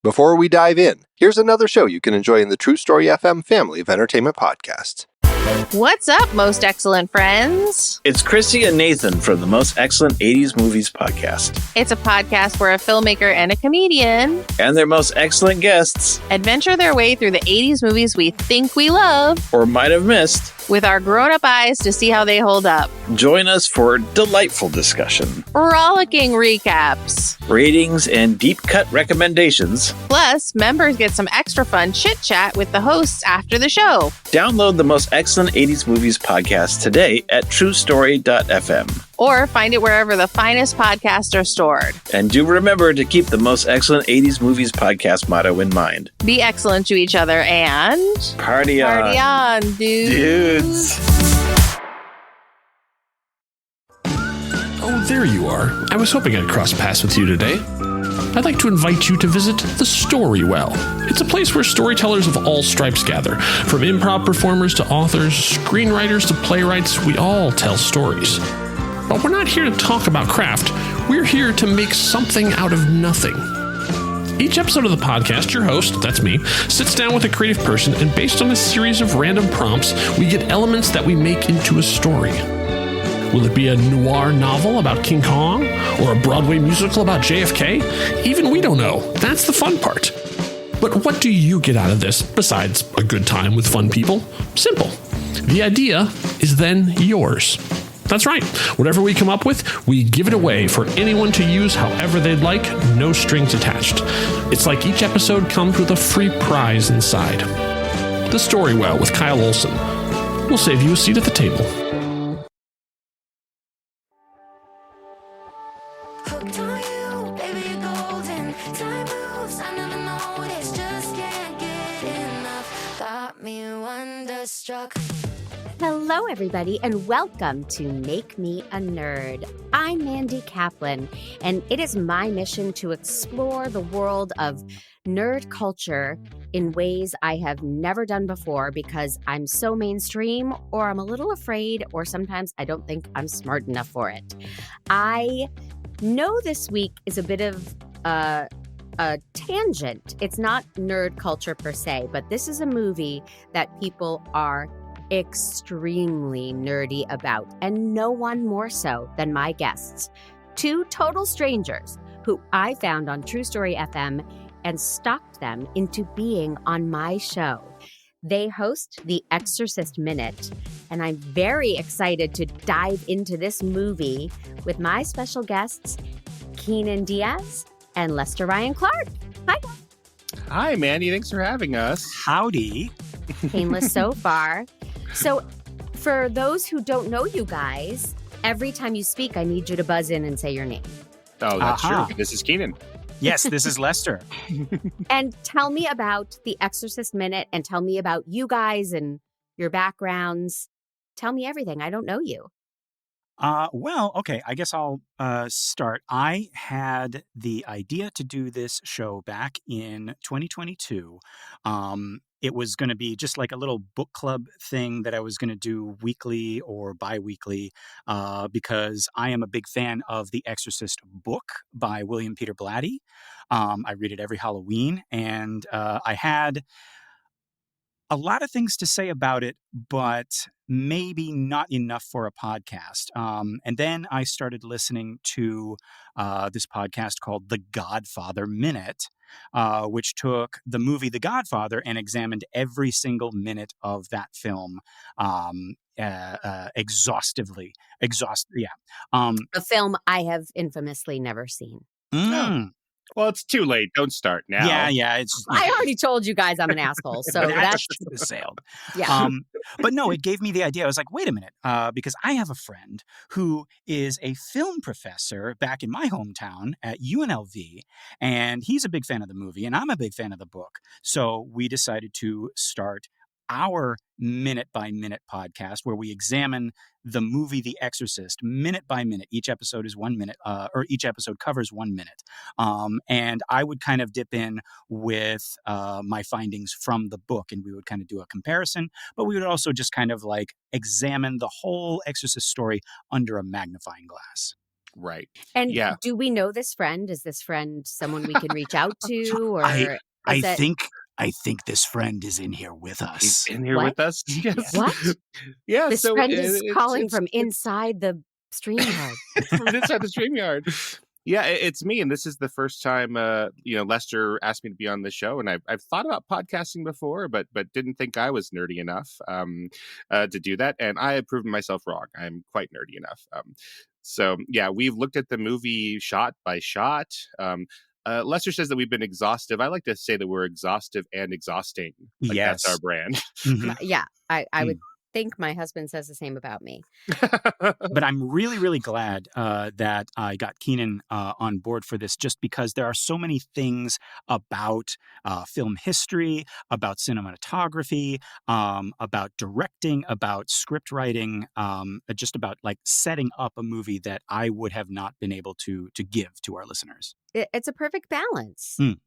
Before we dive in, here's another show you can enjoy in the True Story FM family of entertainment podcasts. What's up, most excellent friends? It's Chrissy and Nathan from the Most Excellent 80s Movies podcast. It's a podcast where a filmmaker and a comedian And their most excellent guests adventure their way through the 80s movies we think we love or might have missed with our grown-up eyes to see how they hold up. Join us for delightful discussion, Rollicking recaps. ratings, and deep-cut recommendations. Plus, members get some extra fun chit-chat with the hosts after the show. Download the Most Excellent 80s Movies podcast today at truestory.fm. Or find it wherever the finest podcasts are stored. And do remember to keep the Most Excellent 80s Movies podcast motto in mind. Be excellent to each other and... Party on. Party on, dudes. Oh, there you are. I was hoping I'd cross paths with you today. I'd like to invite you to visit the Story Well. It's a place where storytellers of all stripes gather. From improv performers to authors, screenwriters to playwrights, we all tell stories. But we're not here to talk about craft. We're here to make something out of nothing. Each episode of the podcast, your host, that's me, sits down with a creative person, and based on a series of random prompts, we get elements that we make into a story. Will it be a noir novel about King Kong? Or a Broadway musical about JFK? Even we don't know. That's the fun part. But what do you get out of this besides a good time with fun people? Simple. The idea is then yours. That's right. Whatever we come up with, we give it away for anyone to use however they'd like, no strings attached. It's like each episode comes with a free prize inside. The Story Well with Kyle Olson. We'll save you a seat at the table. Hooked on you, baby, you're golden. Time moves, I never noticed. Just can't get enough. Got me wonderstruck. Hello, everybody, and welcome to Make Me a Nerd. I'm Mandy Kaplan, and it is my mission to explore the world of nerd culture in ways I have never done before because I'm so mainstream, or I'm a little afraid, or sometimes I don't think I'm smart enough for it. I know this week is a bit of a tangent. It's not nerd culture per se, but this is a movie that people are extremely nerdy about, and no one more so than my guests, two total strangers who I found on True Story FM and stalked them into being on my show. They host the Exorcist Minute, and I'm very excited to dive into this movie with my special guests, Kynan Diaz and Lester Ryan Clark. Hi, guys. Hi, Mandy. Thanks for having us. Howdy. Painless so far. So, for those who don't know you guys, every time you speak, I need you to buzz in and say your name. Oh, that's true. This is Kynan. Yes, this is Lester. And tell me about the Exorcist Minute, and tell me about you guys and your backgrounds. Tell me everything. I don't know you. Well, okay, I guess I'll start. I had the idea to do this show back in 2022. It was going to be just like a little book club thing that I was going to do weekly or bi-weekly because I am a big fan of The Exorcist book by William Peter Blatty. I read it every Halloween, and I had a lot of things to say about it, but maybe not enough for a podcast. And then I started listening to this podcast called The Godfather Minute, which took the movie The Godfather and examined every single minute of that film exhaustively. A film I have infamously never seen. Well, it's too late. Don't start now. Yeah. It's. I already told you guys I'm an asshole, so that's sailed. Yeah. But no, it gave me the idea. I was like, wait a minute, because I have a friend who is a film professor back in my hometown at UNLV, and he's a big fan of the movie, and I'm a big fan of the book. So we decided to start our minute-by-minute podcast where we examine the movie The Exorcist minute by minute. Each episode is 1 minute, or each episode covers 1 minute. And I would kind of dip in with my findings from the book, and we would kind of do a comparison, but we would also just kind of like examine the whole Exorcist story under a magnifying glass. Right. And Yeah. do we know this friend? Is this friend someone we can reach out to, I or I is it think I think this friend is in here with He's us. in here what? with us. Yes. What? Yeah. This So friend is calling it's from inside the StreamYard. from inside the StreamYard. Yeah, it's me, and this is the first time Lester asked me to be on the show, and I've thought about podcasting before, but didn't think I was nerdy enough to do that, and I have proven myself wrong. I'm quite nerdy enough. So yeah, we've looked at the movie shot by shot. Lester says that we've been exhaustive. I like to say that we're exhaustive and exhausting. Like that's our Yes. brand. Mhm. Yeah, I Mm. would think my husband says the same about me. But I'm really, really glad that I got Kynan on board for this, just because there are so many things about film history, about cinematography, about directing, about script writing, just about like setting up a movie that I would have not been able to give to our listeners. It's a perfect balance. Mm.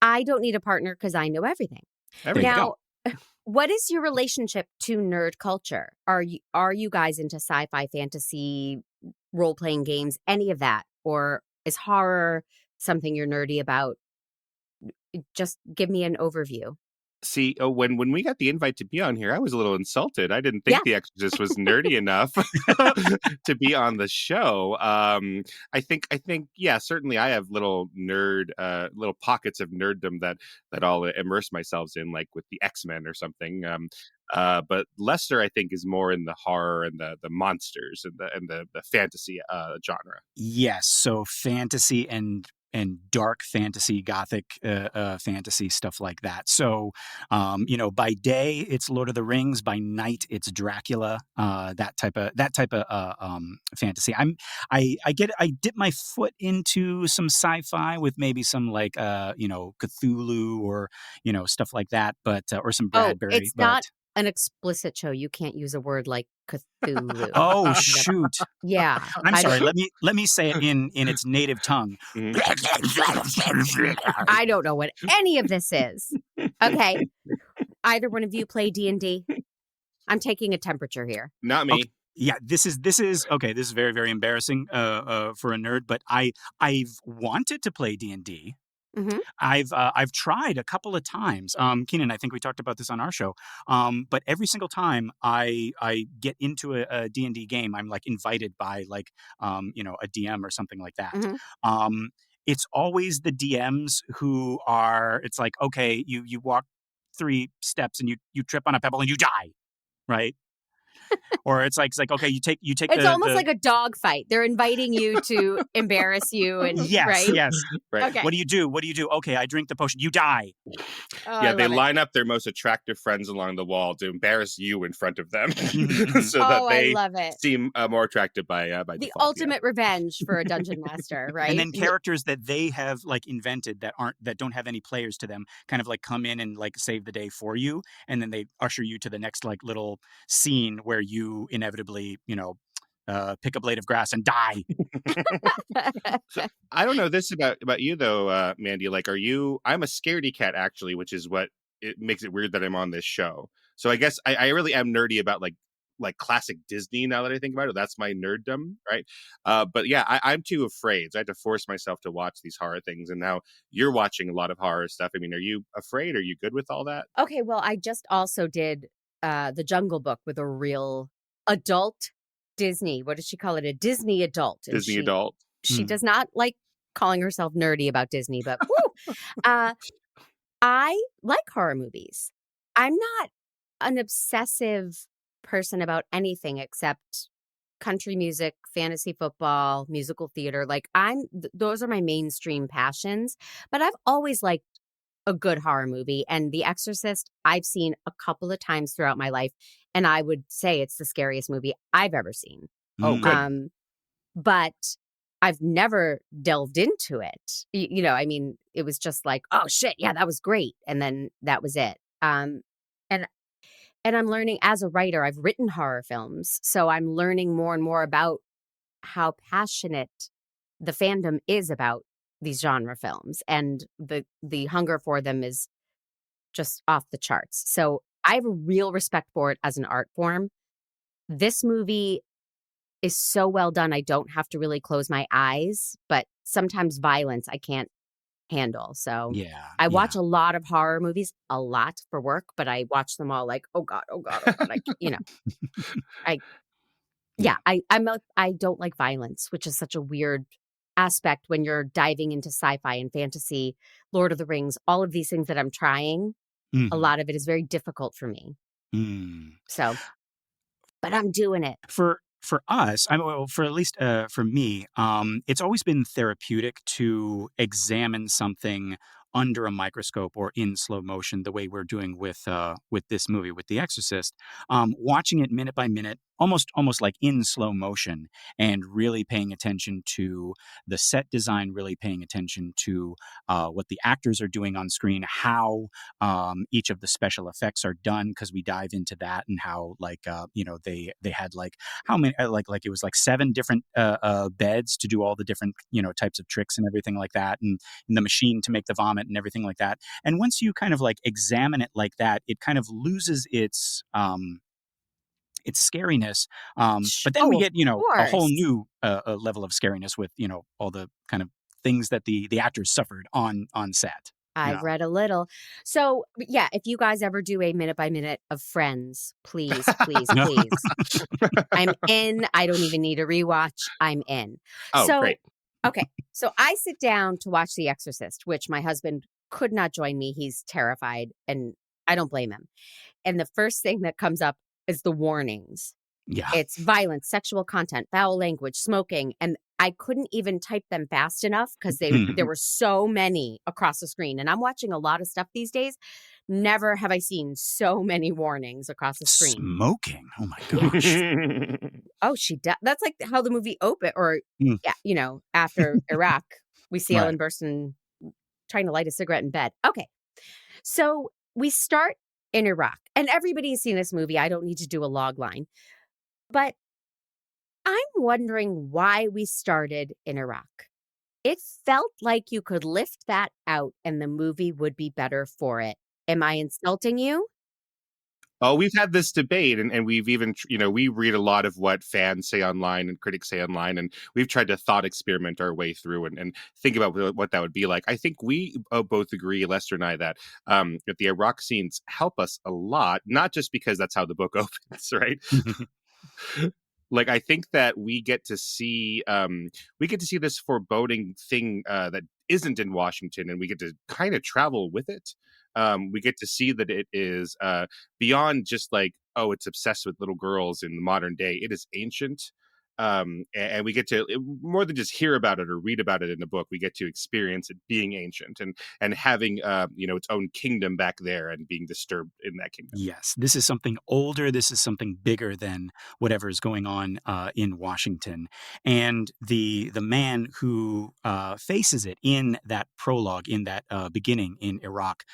I don't need a partner because I know everything. There we Now, go. what is your relationship to nerd culture? Are you guys into sci-fi, fantasy, role-playing games, any of that? Or is horror something you're nerdy about? Just give me an overview. See, when we got the invite to be on here, I was a little insulted. I didn't think Yeah. The Exorcist was nerdy enough to be on the show. I think, yeah, certainly I have little pockets of nerddom that I'll immerse myself in, like with the X-Men or something. But Lester, I think, is more in the horror and the monsters and the fantasy genre. Yes, so fantasy and dark fantasy, gothic fantasy, stuff like that. So, by day it's Lord of the Rings, by night it's Dracula, that type of fantasy. I dip my foot into some sci-fi with maybe some like Cthulhu or stuff like that, but or some Bradbury. It's not an explicit show. You can't use a word like Cthulhu. Oh shoot! Yeah. I'm sorry. Let me say it in its native tongue. I don't know what any of this is. Okay. Either one of you play D&D? I'm taking a temperature here. Not me. Okay. Yeah, this is okay. This is very, very embarrassing for a nerd, but I've wanted to play D&D. Mm-hmm. I've tried a couple of times. Kynan, I think we talked about this on our show. But every single time I get into a D&D game, I'm like invited by like a DM or something like that. Mm-hmm. It's always the DMs who are. It's like, okay, you walk 3 steps and you trip on a pebble and you die, right? Or it's like okay, you take. It's almost like a dog fight. They're inviting you to embarrass you, and yes, right? yes. Right. Okay. What do you do? Okay, I drink the potion. You die. Oh, Yeah, they line up their most attractive friends along the wall to embarrass you in front of them, so that they I love it. seem more attractive by The default. ultimate revenge for a dungeon master, right? And then characters that they have like invented that don't have any players to them kind of like come in and like save the day for you, and then they usher you to the next like little scene where you inevitably pick a blade of grass and die. So, I don't know this about you though, Mandy. Like, I'm a scaredy cat actually, which is what it makes it weird that I'm on this show. So I guess I really am nerdy about like classic Disney now that I think about it. That's my nerddom, right? But yeah, I'm too afraid. So I had to force myself to watch these horror things. And now you're watching a lot of horror stuff. I mean, are you afraid? Are you good with all that? Okay, well, I just also did The Jungle Book with a real adult Disney. What does she call it? A Disney adult. And Disney adult. She does not like calling herself nerdy about Disney, but woo! I like horror movies. I'm not an obsessive person about anything except country music, fantasy football, musical theater. Like those are my mainstream passions, but I've always liked a good horror movie, and The Exorcist I've seen a couple of times throughout my life, and I would say it's the scariest movie I've ever seen. Oh, good. But I've never delved into it. I mean, it was just like, oh shit, yeah, that was great, and then that was it. And I'm learning as a writer. I've written horror films, so I'm learning more and more about how passionate the fandom is about these genre films, and the hunger for them is just off the charts. So I have a real respect for it as an art form. This movie is so well done. I don't have to really close my eyes, but sometimes violence I can't handle. So Yeah. I Yeah. watch a lot of horror movies, a lot for work, but I watch them all like, oh God, oh God, oh God. I don't like violence, which is such a weird aspect when you're diving into sci-fi and fantasy, Lord of the Rings, all of these things that I'm trying. A Mhm. lot of it is very difficult for me. Mm. So, but I'm doing it. For us, well, for at least for me, it's always been therapeutic to examine something under a microscope or in slow motion, the way we're doing with this movie, with The Exorcist. Watching it minute by minute, almost like in slow motion, and really paying attention to the set design, really paying attention to what the actors are doing on screen, how each of the special effects are done, because we dive into that, and how they had like how many like it was like 7 different beds to do all the different types of tricks and everything like that, and the machine to make the vomit and everything like that. And once you kind of like examine it like that, it kind of loses its scariness. But then we Oh, of get a whole course. new level of scariness with all the kind of things that the actors suffered on set. I've read a little. So, yeah, if you guys ever do a minute by minute of Friends, please, please, please. I'm in. I don't even need a rewatch. I'm in. Oh, So, great. okay. So I sit down to watch The Exorcist, which my husband could not join me. He's terrified, and I don't blame him. And the first thing that comes up is the warnings. Yeah. It's violence, sexual content, foul language, smoking, and I couldn't even type them fast enough because there were so many across the screen. And I'm watching a lot of stuff these days. Never have I seen so many warnings across the screen. Smoking. Oh my gosh. Oh, she does. That's like how the movie opened, or after Iraq, we see Right. Ellen Burstyn trying to light a cigarette in bed. Okay, so we start in Iraq, and everybody's seen this movie. I don't need to do a log line, but I'm wondering why we started in Iraq. It felt like you could lift that out and the movie would be better for it. Am I insulting you? Oh, we've had this debate, and we've even, we read a lot of what fans say online and critics say online, and we've tried to thought experiment our way through and think about what that would be like. I think we both agree, Lester and I, that the Iraq scenes help us a lot, not just because that's how the book opens, right? Like, I think that we get to see this foreboding thing that isn't in Washington, and we get to kind of travel with it. We get to see that it is beyond just like, oh, it's obsessed with little girls in the modern day. It is ancient. And we get to, more than just hear about it or read about it in a book, we get to experience it being ancient and having its own kingdom back there and being disturbed in that kingdom. Yes, this is something older. This is something bigger than whatever is going on in Washington. And the man who faces it in that prologue, in that beginning in Iraq,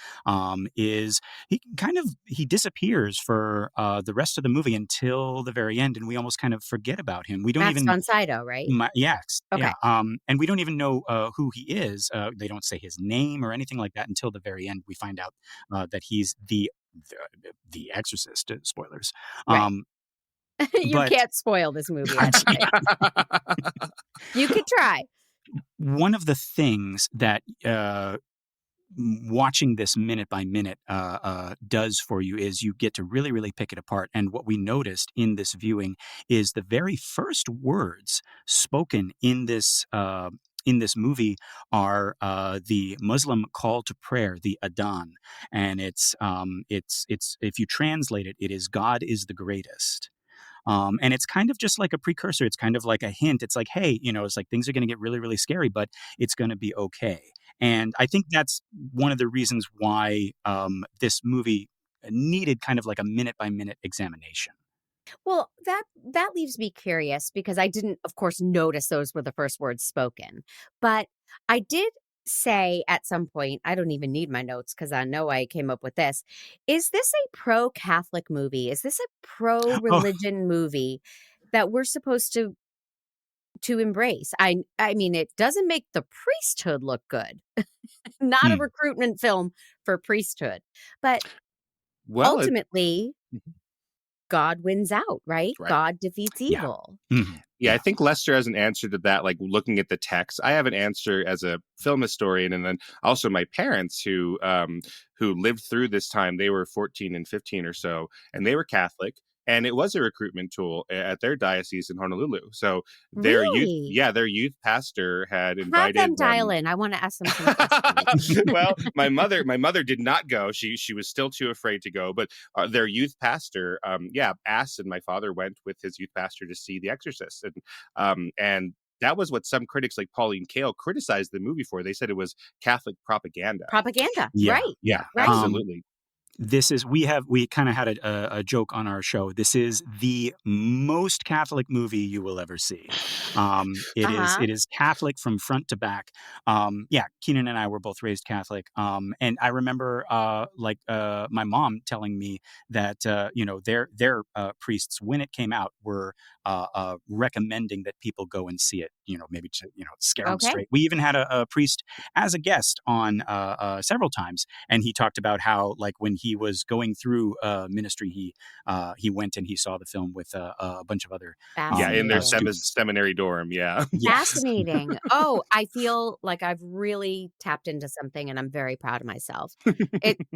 is he disappears for the rest of the movie until the very end, and we almost kind of forget about him. We don't Max even. von Sydow, right? Yes. Okay. Yeah. And we don't even know who he is. They don't say his name or anything like that until the very end. We find out that he's the Exorcist. Spoilers. Right. You but can't spoil this movie. You could try. one of the things that watching this minute by minute does for you is you get to really, really pick it apart. And what we noticed in this viewing is the very first words spoken in this movie are the Muslim call to prayer, the Adhan, and it's if you translate it, it is God is the greatest. And it's kind of just like a precursor. It's kind of like a hint. It's like, hey, it's like things are going to get really, really scary, but it's going to be okay. And I think that's one of the reasons why this movie needed kind of like a minute by minute examination. Well, that leaves me curious because I didn't, of course, notice those were the first words spoken. But I did say at some point, I don't even need my notes because I know I came up with this. Is this a pro-Catholic movie? Is this a pro-religion movie that we're supposed to embrace? I mean, it doesn't make the priesthood look good. Not a recruitment film for priesthood. But ultimately, God wins out, right? Right. God defeats Yeah. evil. Mhm. Yeah, I think Lester has an answer to that, like looking at the text. I have an answer as a film historian, and then also my parents who lived through this time. They were 14 and 15 or so, and they were Catholic. And it was a recruitment tool at their diocese in Honolulu. So Really? their youth pastor had Have invited them dial in. I want to ask them some questions. Well, my mother did not go. She was still too afraid to go. But their youth pastor, asked, and my father went with his youth pastor to see The Exorcist, and that was what some critics like Pauline Kael criticized the movie for. They said it was Catholic propaganda. Propaganda. Yeah. Right. Yeah, Right. absolutely. This is we kind of had a joke on our show. This is the most Catholic movie you will ever see. It is Catholic from front to back. Kynan and I were both raised Catholic, and I remember my mom telling me that their priests, when it came out, were recommending that people go and see it. Maybe to scare them straight. We even had a priest as a guest on several times, and he talked about how, like, when he was going through ministry, he went and he saw the film with a bunch of other in their students. seminary dorm. Yeah. Fascinating. Oh, I feel like I've really tapped into something, and I'm very proud of myself.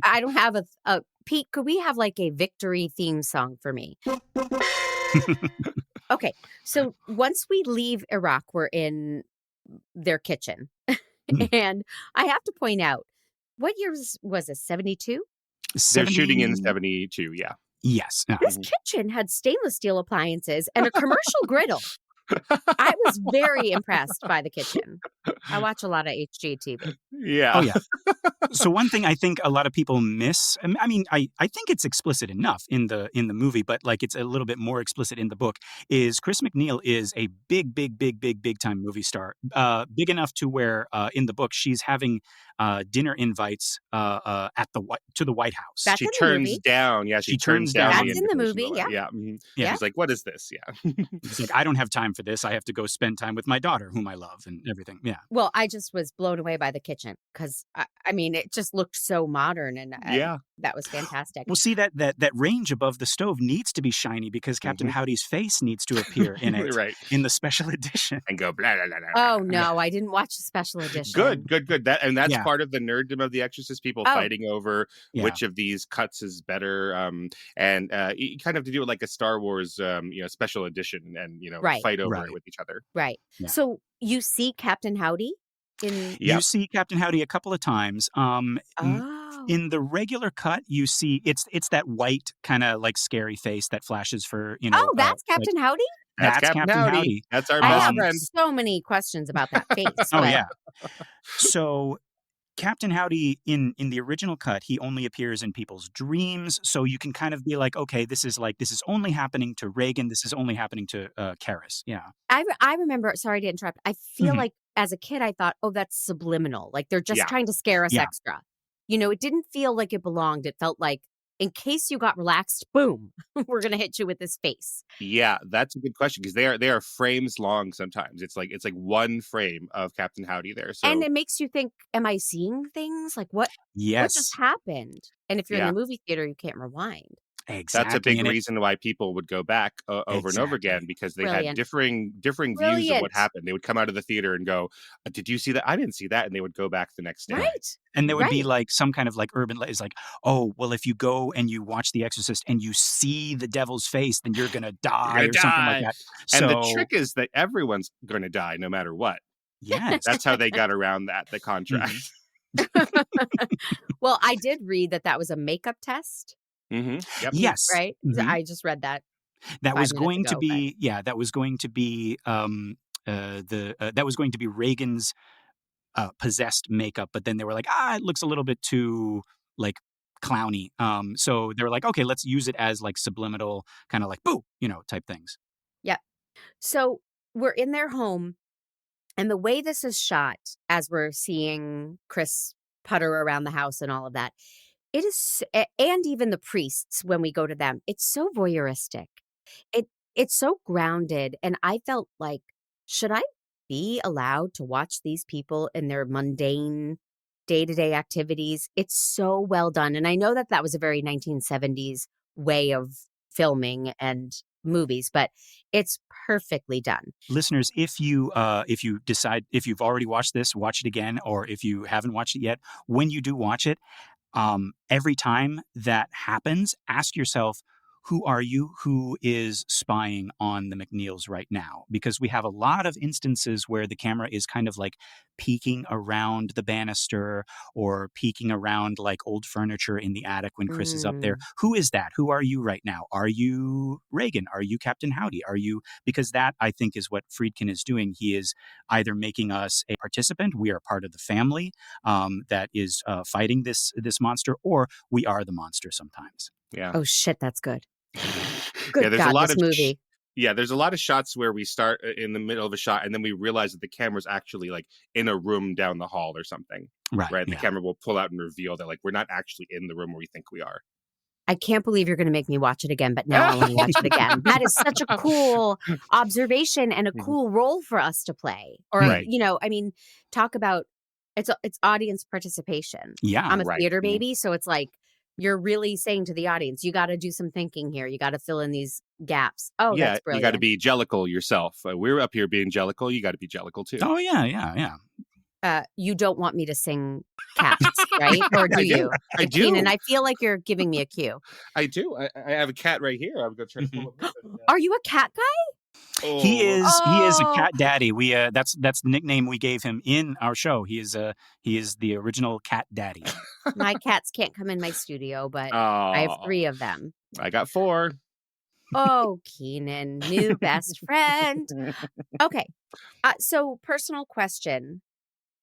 I don't have a Pete, could we have like a victory theme song for me? Okay, so once we leave Iraq, we're in their kitchen. And I have to point out, what year was this, 72? They're shooting in 72, yeah. Yes. This kitchen had stainless steel appliances and a commercial griddle. I was very impressed by the kitchen. I watch a lot of HGTV. Yeah. Oh, yeah. So one thing I think a lot of people miss, I mean, I think it's explicit enough in the movie, but like it's a little bit more explicit in the book, is Chris McNeil is a big time movie star. Big enough to where in the book she's having dinner invites to the White House. That's she in the turns movie. down. Yeah, she turns down. That's in the movie. Yeah. Yeah. Yeah. She's like, "What is this?" Yeah. He's like, I don't have time for this. I have to go spend time with my daughter, whom I love, and everything. Yeah. Well, I just was blown away by the kitchen because I mean, it just looked so modern, and that was fantastic. Well, see, that range above the stove needs to be shiny because Captain Howdy's face needs to appear in it Right. in the special edition. And go blah blah blah blah. Oh no, I didn't watch the special edition. Good. That's Yeah. part of the nerddom of The Exorcist. People fighting over which of these cuts is better, and you kind of to do it like a Star Wars, special edition, and fight over it with each other. Right. Yeah. So you see Captain Howdy in. You see Captain Howdy a couple of times. Oh. In the regular cut, you see it's that white kind of like scary face that flashes for Oh, that's Captain Howdy? That's Captain Howdy. That's our best I have friend. so many questions about that face. Oh but- yeah. So Captain Howdy in the original cut, he only appears in people's dreams, so you can kind of be like, okay, this is only happening to Reagan. This is only happening to Karis. Yeah. I remember. Sorry to interrupt. I feel like as a kid, I thought, oh, that's subliminal. Like they're just trying to scare us extra. It didn't feel like it belonged. It felt like, in case you got relaxed, boom, we're gonna hit you with this face. Yeah, that's a good question because they are frames long. Sometimes it's like one frame of Captain Howdy there. So And it makes you think, am I seeing things? Like what just happened? And if you're in the movie theater, you can't rewind. Exactly. That's a big reason why people would go back over and over again, because they had differing views of what happened. They would come out of the theater and go, "Did you see that? I didn't see that," and they would go back the next day. Right. And there would be like some kind of like urban is like, oh, well, if you go and you watch The Exorcist and you see the devil's face, then you're gonna die or something like that. And the trick is that everyone's going to die no matter what. Yes. That's how they got around the contract. Well, I did read that was a makeup test. Mm-hmm. Yep. Yes. Right. Mhm. I just read that. That was 5 going minutes to ago, be that was going to be that was going to be Reagan's possessed makeup, but then they were like, it looks a little bit too like clowny. So they were like, okay, let's use it as like subliminal kind of like boo, type things. Yeah. So we're in their home, and the way this is shot, as we're seeing Chris putter around the house and all of that, it is, and even the priests, when we go to them, it's so voyeuristic. It's so grounded. And I felt like, should I be allowed to watch these people in their mundane day-to-day activities? It's so well done. And I know that was a very 1970s way of filming and movies, but it's perfectly done. Listeners, if you decide, if you've already watched this, watch it again, or if you haven't watched it yet, when you do watch it, every time that happens, ask yourself, who are you? Who is spying on the McNeils right now? Because we have a lot of instances where the camera is kind of like peeking around the banister or peeking around like old furniture in the attic when Chris is up there. Who is that? Who are you right now? Are you Reagan? Are you Captain Howdy? Are you, because that I think is what Friedkin is doing. He is either making us a participant, we are part of the family that is fighting this monster, or we are the monster sometimes. Yeah. Oh shit, that's good. Good there's God, a lot this of movie. there's a lot of shots where we start in the middle of a shot and then we realize that the camera's actually like in a room down the hall or something. Right. The camera will pull out and reveal that like we're not actually in the room where we think we are. I can't believe you're going to make me watch it again, but now I want to watch it again. That is such a cool observation and a cool role for us to play. Or, Right. I mean, talk about it's audience participation. Yeah. I'm a Right. theater Mhm. baby, so it's like you're really saying to the audience, you got to do some thinking here. You got to fill in these gaps. Oh, Yeah, that's you brilliant. got to be jellicle yourself. We're up here being jellicle. You got to be jellicle too. Oh, yeah. You don't want me to sing Cats, right? Or do I do. you? I do. Keenan, I feel like you're giving me a cue. I do. I have a cat right here. I'm going to try to pull him up. Are you a cat guy? He is a Oh. cat daddy. We that's the nickname we gave him in our show. He is the original cat daddy. My cats can't come in my studio, but I have 3 of them. I got 4. Oh, Keenan, new best friend. Okay. So personal question,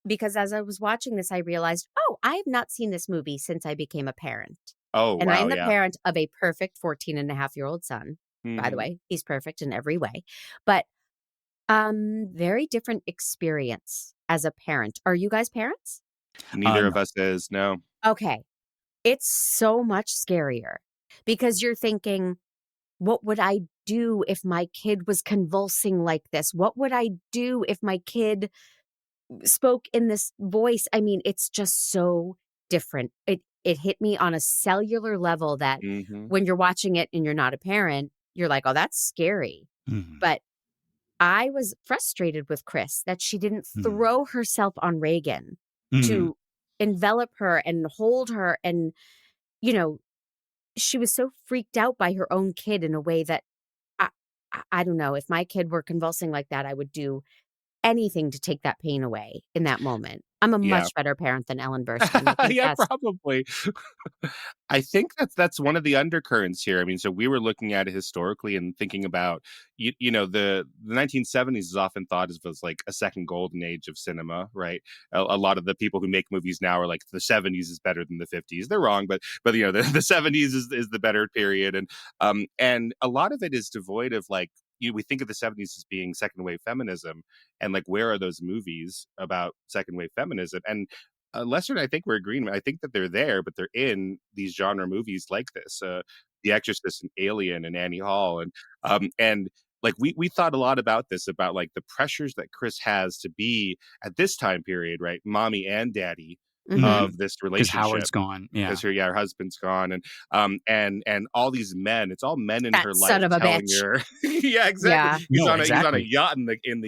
because as I was watching this, I realized, I have not seen this movie since I became a parent. Oh, And wow, I'm the yeah. parent of a perfect 14-and-a-half-year-old son. By the way, he's perfect in every way. But very different experience as a parent. Are you guys parents? Neither No. of us is, no. Okay. It's so much scarier because you're thinking, what would I do if my kid was convulsing like this? What would I do if my kid spoke in this voice? I mean, it's just so different. It hit me on a cellular level that when you're watching it and you're not a parent, you're like, oh, that's scary. But I was frustrated with Chris that she didn't throw herself on Reagan to envelop her and hold her. And, she was so freaked out by her own kid in a way that I don't know. If my kid were convulsing like that, I would do anything to take that pain away in that moment. I'm a much better parent than Ellen Burstyn. Yeah, probably. I think that's one of the undercurrents here. I mean, so we were looking at it historically and thinking about, the 1970s is often thought of as like a second golden age of cinema, right? A lot of the people who make movies now are like the 70s is better than the 50s. They're wrong, but the 70s is the better period, and a lot of it is devoid of like. We think of the 70s as being second wave feminism, and like, where are those movies about second wave feminism? And Lester and I think we're agreeing. I think that they're there, but they're in these genre movies like this, The Exorcist and Alien and Annie Hall, and like we thought a lot about this, about like the pressures that Chris has to be at this time period, right, mommy and daddy of this relationship. Because Howard's gone, because her husband's gone, and all these men. It's all men in That her life son of a telling bitch. her, yeah, exactly. Yeah. He's No, on a exactly. yacht in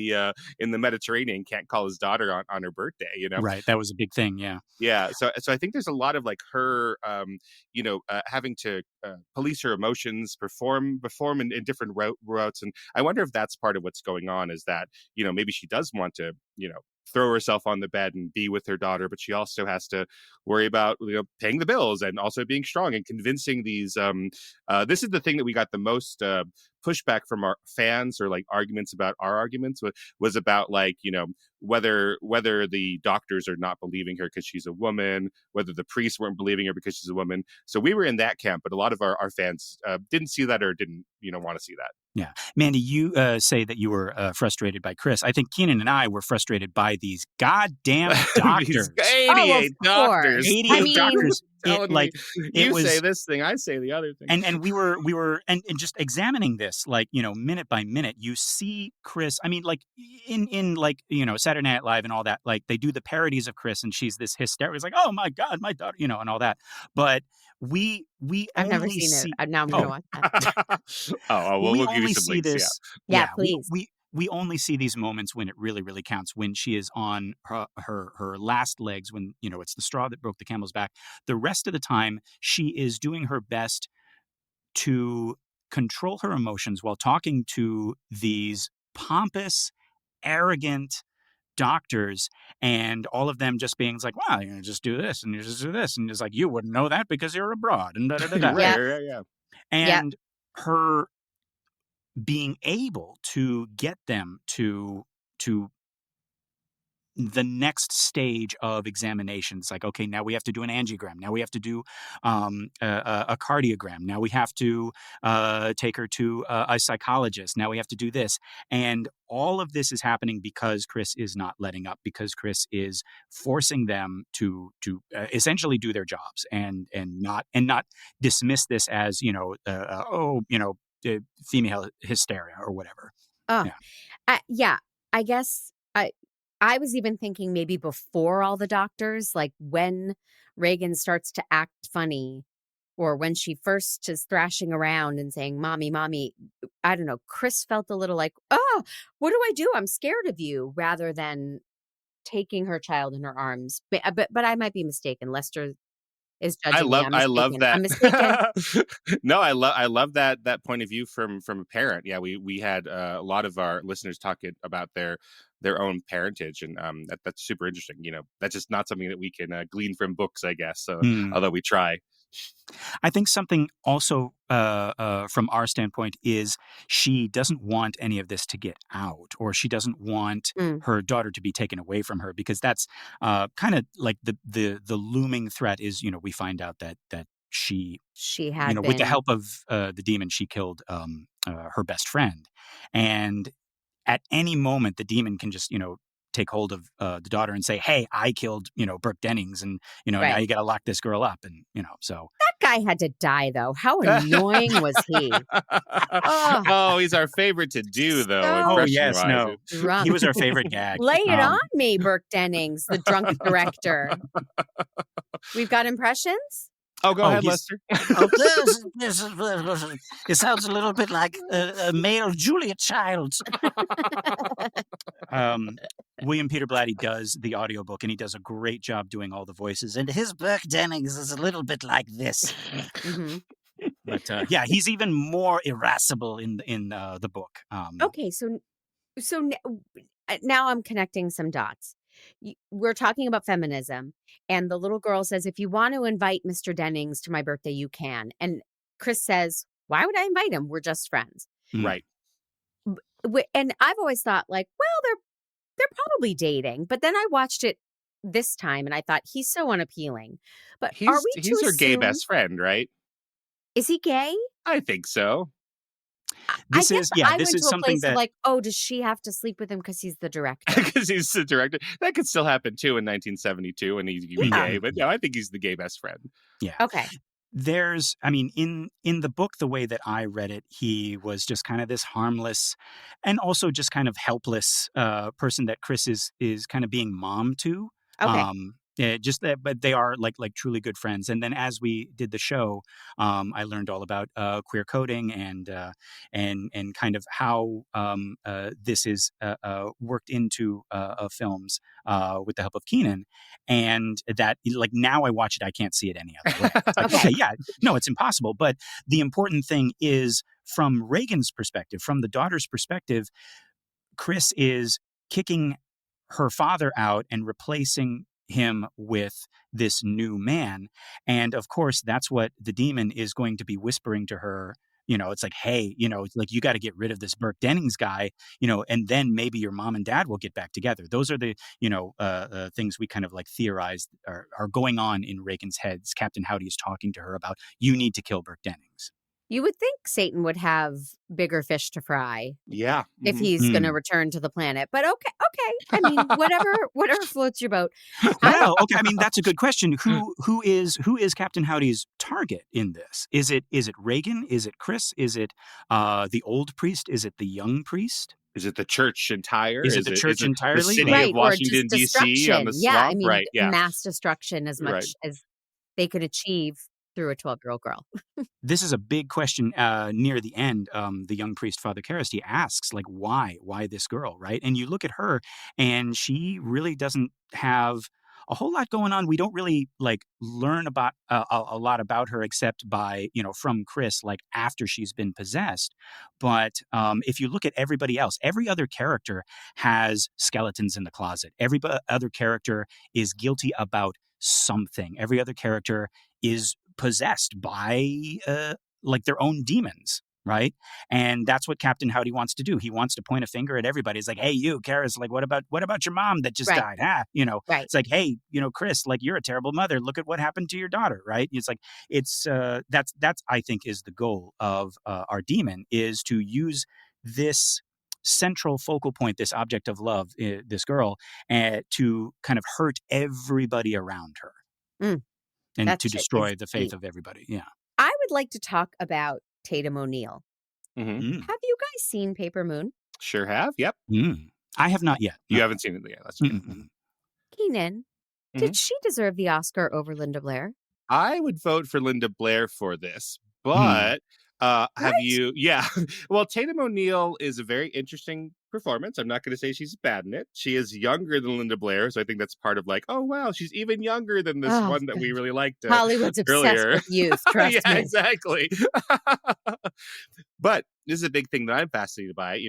the Mediterranean. Can't call his daughter on her birthday. Right. That was a big thing. Yeah. Yeah, so I think there's a lot of like her, having to police her emotions, perform in different routes, and I wonder if that's part of what's going on. Is that maybe she does want to throw herself on the bed and be with her daughter, but she also has to worry about paying the bills and also being strong and convincing these. This is the thing that we got the most pushback from our fans, or like arguments about our arguments, was about like whether the doctors are not believing her because she's a woman, whether the priests weren't believing her because she's a woman. So we were in that camp, but a lot of our fans didn't see that, or didn't want to see that. Yeah. Mandy, you say that you were frustrated by Chris. I think Keenan and I were frustrated by these goddamn doctors. 88 doctors. 88 doctors. You say this thing, I say the other thing. And we were just examining this, like, minute by minute. You see Chris, I mean, like in like, Saturday Night Live and all that, like they do the parodies of Chris and she's this hysterical, it's like, oh my God, my daughter, and all that. But we I've never only seen it. see. Now I'm going to watch that. Well, We we'll give you only some see links. Yeah. this. Yeah, we, please. we only see these moments when it really, really counts. When she is on her last legs, when it's the straw that broke the camel's back. The rest of the time, she is doing her best to control her emotions while talking to these pompous, arrogant doctors, and all of them just being like, "Well, you just do this and you just do this," and it's like, "You wouldn't know that because you're abroad," and da da da da. Yeah. Yeah. Yep. And her being able to get them to the next stage of examinations, like, okay, now we have to do an angiogram, now we have to do a cardiogram, now we have to take her to a psychologist, now we have to do this, and all of this is happening because Chris is not letting up, because Chris is forcing them to essentially do their jobs and not dismiss this as female hysteria or whatever. Oh, Yeah. yeah. I guess I was even thinking maybe before all the doctors, like when Reagan starts to act funny, or when she first is thrashing around and saying, "Mommy, mommy," I don't know. Chris felt a little like, "Oh, what do I do? I'm scared of you," rather than taking her child in her arms. But I might be mistaken. Lester is judging me. I love that. I'm mistaken. No, I love that point of view from a parent. Yeah, we had a lot of our listeners talking about their own parentage, and that's super interesting. That's just not something that we can glean from books, I guess. So although we try. I think something also from our standpoint is she doesn't want any of this to get out, or she doesn't want her daughter to be taken away from her, because that's kind of like the looming threat is, we find out that she had with the been. help of the demon, she killed her best friend, and at any moment the demon can just take hold of the daughter and say, "Hey, I killed Burke Dennings, and now Right. you got to lock this girl up," and so. That guy had to die, though. How annoying was he? Oh, he's our favorite to do, though. So Oh yes, impression-wise. no, drunk. he was our favorite gag. Lay it on me, Burke Dennings, the drunk director. We've got impressions? Oh, go ahead, he's- Lester. It sounds a little bit like a male Julia Child. William Peter Blatty does the audiobook, and he does a great job doing all the voices. And his Burke Dennings is a little bit like this. Mm-hmm. But he's even more irascible in the book. Okay, so now I'm connecting some dots. We're talking about feminism, and the little girl says, "If you want to invite Mr. Dennings to my birthday, you can." And Chris says, "Why would I invite him? We're just friends." Right. And I've always thought, like, well, they're probably dating. But then I watched it this time, and I thought, he's so unappealing. But He's are we to her gay assume- best friend, right? Is he gay? I think so. This I is guess I this went is to a something place that of like, oh, does she have to sleep with him because he's the director? Because he's the director. That could still happen too in 1972, and he's be Yeah. gay. But no, I think he's the gay best friend. yeah. Okay. There's, I mean, in the book, the way that I read it, he was just kind of this harmless and also just kind of helpless person that Chris is kind of being mom to. Okay. Yeah, just that, but they are like truly good friends. And then as we did the show, I learned all about queer coding and kind of how this is worked into films with the help of Kynan, and that like now I watch it, I can't see it any other way. It's like, okay, yeah, no, it's impossible. But the important thing is from Reagan's perspective, from the daughter's perspective, Chris is kicking her father out and replacing him with this new man. And of course, that's what the demon is going to be whispering to her. It's like, hey, it's like, you got to get rid of this Burke Dennings guy, and then maybe your mom and dad will get back together. Those are the, things we kind of like theorized are going on in Reagan's head. Captain Howdy is talking to her about, you need to kill Burke Dennings. You would think Satan would have bigger fish to fry Yeah. if he's going to return to the planet. But okay. I mean, whatever floats your boat. Well, okay. I mean, that's a good question. Who is Captain Howdy's target in this? Is it Reagan? Is it Chris? Is it the old priest? Is it the young priest? Is it the church entire? Is it the church entirely? The city Right, of or Washington, just D.C. on the destruction. Yeah, swamp? I mean, Right, yeah. mass destruction as much Right. as they could achieve through a 12-year-old girl. This is a big question near the end. The young priest, Father Karras, he asks, like, why this girl, right? And you look at her, and she really doesn't have a whole lot going on. We don't really like learn about a lot about her except by, from Chris, like after she's been possessed. But if you look at everybody else, every other character has skeletons in the closet. Every other character is guilty about something. Every other character is possessed by like their own demons, right? And that's what Captain Howdy wants to do. He wants to point a finger at everybody. It's like, hey, you, Kara's like, what about your mom that just Right. died? Ah, Right. It's like, hey, Chris, like you're a terrible mother. Look at what happened to your daughter, right? It's like that's I think is the goal of our demon, is to use this central focal point, this object of love, this girl, to kind of hurt everybody around her. Mm. And That to shit destroy is the faith deep. of everybody. Yeah. I would like to talk about Tatum O'Neal. Mm-hmm. Have you guys seen Paper Moon? Sure have. Yep. I have not yet. You No. haven't seen it yet. That's okay. Kynan, did she deserve the Oscar over Linda Blair? I would vote for Linda Blair for this, but have you? Yeah. Well, Tatum O'Neal is a very interesting performance. I'm not going to say she's bad in it. She is younger than Linda Blair, so I think that's part of like, oh wow, she's even younger than this one that we really liked Hollywood's obsessed earlier. with youth. Trust Yeah, me. exactly. But this is a big thing that I'm fascinated by.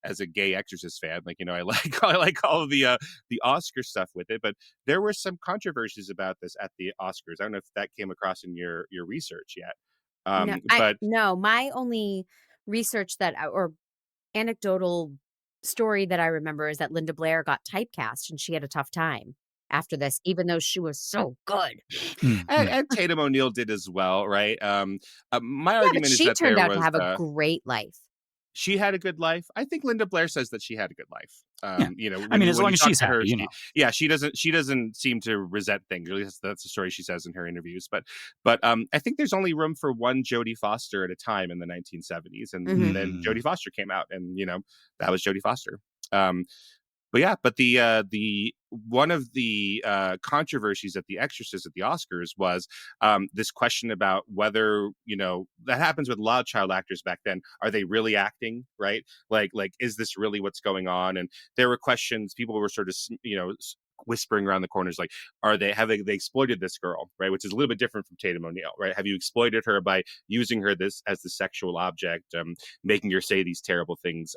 As a gay Exorcist fan, like I like all of the Oscar stuff with it. But there were some controversies about this at the Oscars. I don't know if that came across in your research yet. No, my only research or anecdotal story that I remember is that Linda Blair got typecast and she had a tough time after this, even though she was so good. And Tatum O'Neal did as well, right? My argument is she that turned there out was to have a great life. she had a good life. I think Linda Blair says that she had a good life. As long as she's happy, she doesn't seem to resent things. At least that's the story she says in her interviews. But I think there's only room for one Jodie Foster at a time in the 1970s, and then Jodie Foster came out, and that was Jodie Foster. But the one of the controversies at the Exorcist at the Oscars was this question about whether that happens with a lot of child actors back then. Are they really acting, right? Like is this really what's going on? And there were questions. People were sort of whispering around the corners, like, have they exploited this girl, right? Which is a little bit different from Tatum O'Neal, right? Have you exploited her by using her as the sexual object, making her say these terrible things?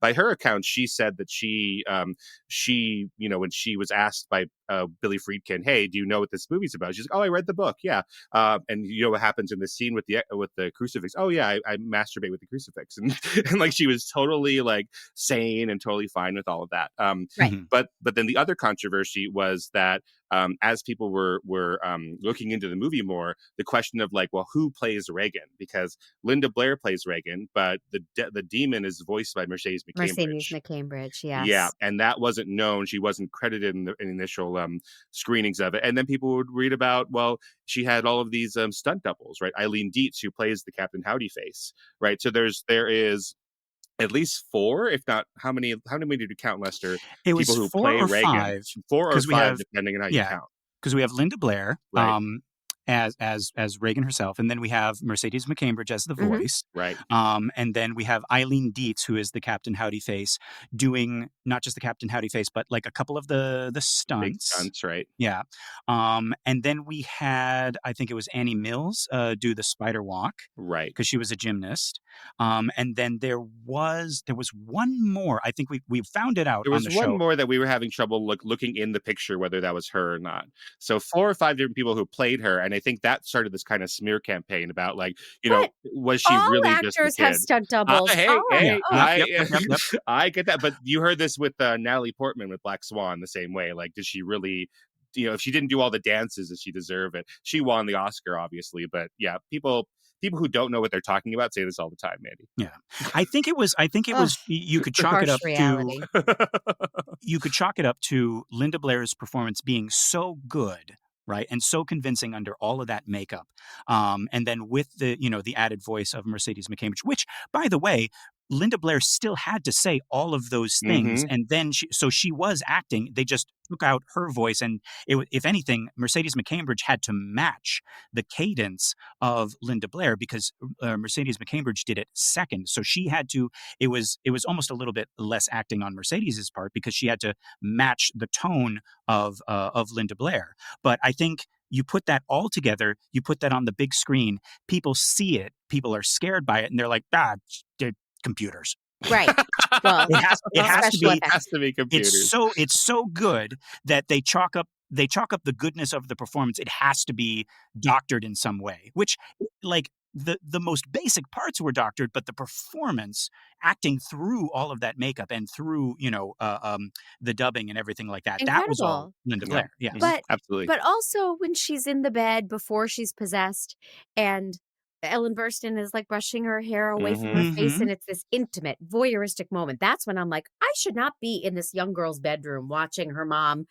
By her account, she said that she when she was asked by Billy Friedkin, hey, do you know what this movie's about? She's like, oh, I read the book, yeah. And you know what happens in the scene with the crucifix? Oh yeah, I masturbate with the crucifix, and like she was totally like sane and totally fine with all of that. Right. But then the other controversy was that as people were looking into the movie more, the question of like, well, who plays Reagan? Because Linda Blair plays Reagan, but the demon is voiced by Mercedes McCambridge. Mercedes McCambridge, yes. Yeah, and that wasn't known. She wasn't credited in the initial screenings of it. And then people would read about, well, she had all of these stunt doubles, right? Eileen Dietz, who plays the Captain Howdy face, right? So there is at least 4, if not how many did you count, Lester? It was people who 4 play or Reagan. 5. 4 or 5, depending on how you count. Because we have Linda Blair, right, as Reagan herself, and then we have Mercedes McCambridge as the voice, right, and then we have Eileen Dietz, who is the Captain Howdy face, doing not just the Captain Howdy face, but like a couple of the stunts. Big stunts, right? Yeah, and then we had, I think it was Annie Mills do the spider walk, right, because she was a gymnast, and then there was one more. I think we found it out. There was on the one show. more that we were having trouble looking in the picture whether that was her or not. So 4 or 5 different people who played her, and I think that started this kind of smear campaign about like, was she all really actors just a kid? have stunt doubles. I get that, but you heard this with Natalie Portman with Black Swan the same way. Like, did she really? If she didn't do all the dances, does she deserve it? She won the Oscar, obviously, but yeah, people who don't know what they're talking about say this all the time, Mandy. Yeah, I think it was. You could chalk it up to. You could chalk it up to Linda Blair's performance being so good, right, and so convincing under all of that makeup, and then with the the added voice of Mercedes McCambridge, which, by the way, Linda Blair still had to say all of those things. Mm-hmm. And then she was acting. They just took out her voice. And if anything, Mercedes McCambridge had to match the cadence of Linda Blair because Mercedes McCambridge did it second. So she had to, it was almost a little bit less acting on Mercedes's part because she had to match the tone of Linda Blair. But I think you put that all together, you put that on the big screen, people see it, people are scared by it, and they're like, they're computers. Right. Well, It has to special be. effects. Has to be computers. It's so good that they chalk up the goodness of the performance. It has to be doctored in some way, which like the most basic parts were doctored, but the performance, acting through all of that makeup and through the dubbing and everything like that, that was all Incredible. Linda Blair. Yeah. But Absolutely. but also when she's in the bed before she's possessed and Ellen Burstyn is like brushing her hair away from her face, and it's this intimate, voyeuristic moment. That's when I'm like, I should not be in this young girl's bedroom watching her mom,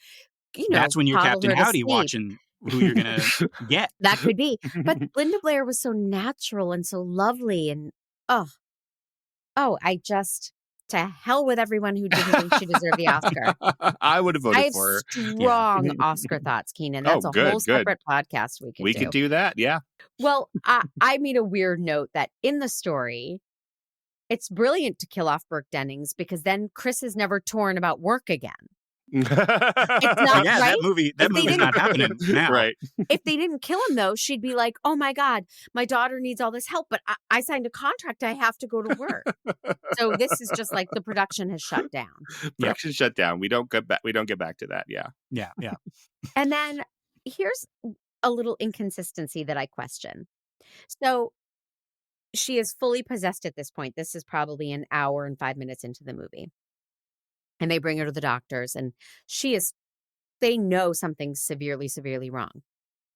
That's when you're coddle Captain her to Howdy sleep. watching who you're gonna get. That could be. But Linda Blair was so natural and so lovely, and I just, to hell with everyone who didn't think she deserved the Oscar. I would have I voted have for her. strong Oscar thoughts, Kynan. That's a whole separate podcast we could do. Could do that, yeah. Well, I made a weird note that in the story, it's brilliant to kill off Burke Dennings because then Chris is never torn about work again. It's not Yeah, right. that movie's not happening now. Right. If they didn't kill him, though, she'd be like, oh my God, my daughter needs all this help, but I signed a contract. I have to go to work. So this is just like the production has shut down. Production shut down. We don't get back to that. Yeah. Yeah. And then here's a little inconsistency that I question. So she is fully possessed at this point. This is probably an hour and 5 minutes into the movie. And they bring her to the doctors, and they know something's severely, severely wrong.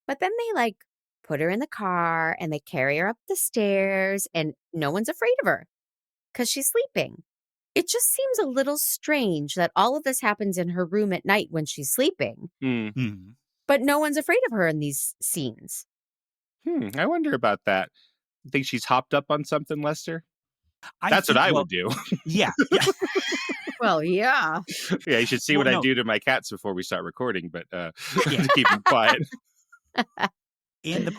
But then they put her in the car and they carry her up the stairs, and no one's afraid of her because she's sleeping. It just seems a little strange that all of this happens in her room at night when she's sleeping, but no one's afraid of her in these scenes. I wonder about that. You think she's hopped up on something, Lester? That's what I would do. Yeah. Well, yeah. Yeah, you should see Well, what no. I do to my cats before we start recording, but keep them quiet. In the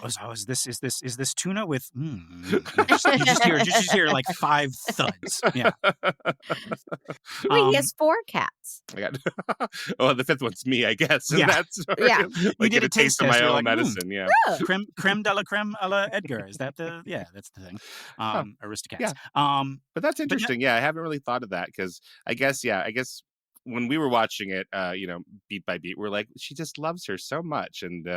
is this tuna with you just hear like 5 thuds. Yeah. Wait, he has 4 cats. I got the 5th one's me, I guess. And Yeah. that's Yeah. You did get a taste of test, my you're own like, medicine. Yeah. creme de la creme a la Edgar. Is that that's the thing. Aristocats. Yeah. But that's interesting. Yeah, I haven't really thought of that because I guess when we were watching it, beat by beat, we're like, she just loves her so much. And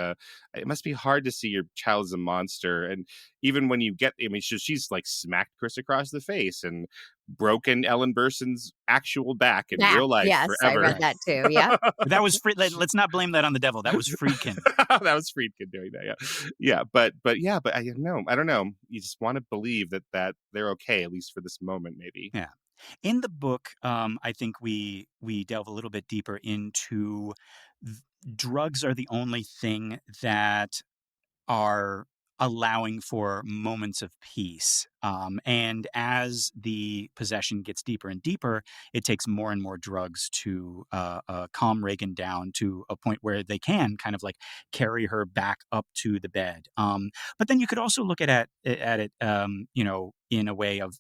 it must be hard to see your child as a monster. And even when you she's like smacked Chris across the face and broken Ellen Burstyn's actual back in real life forever. I read that too. Yeah. That was let's not blame that on the devil. That was Friedkin. That was Friedkin doing that. Yeah. But I don't know. You just want to believe that they're okay, at least for this moment, maybe. Yeah. In the book, I think we delve a little bit deeper into drugs are the only thing that are allowing for moments of peace. And as the possession gets deeper and deeper, it takes more and more drugs to calm Reagan down to a point where they can kind of like carry her back up to the bed. But then you could also look at it, in a way of,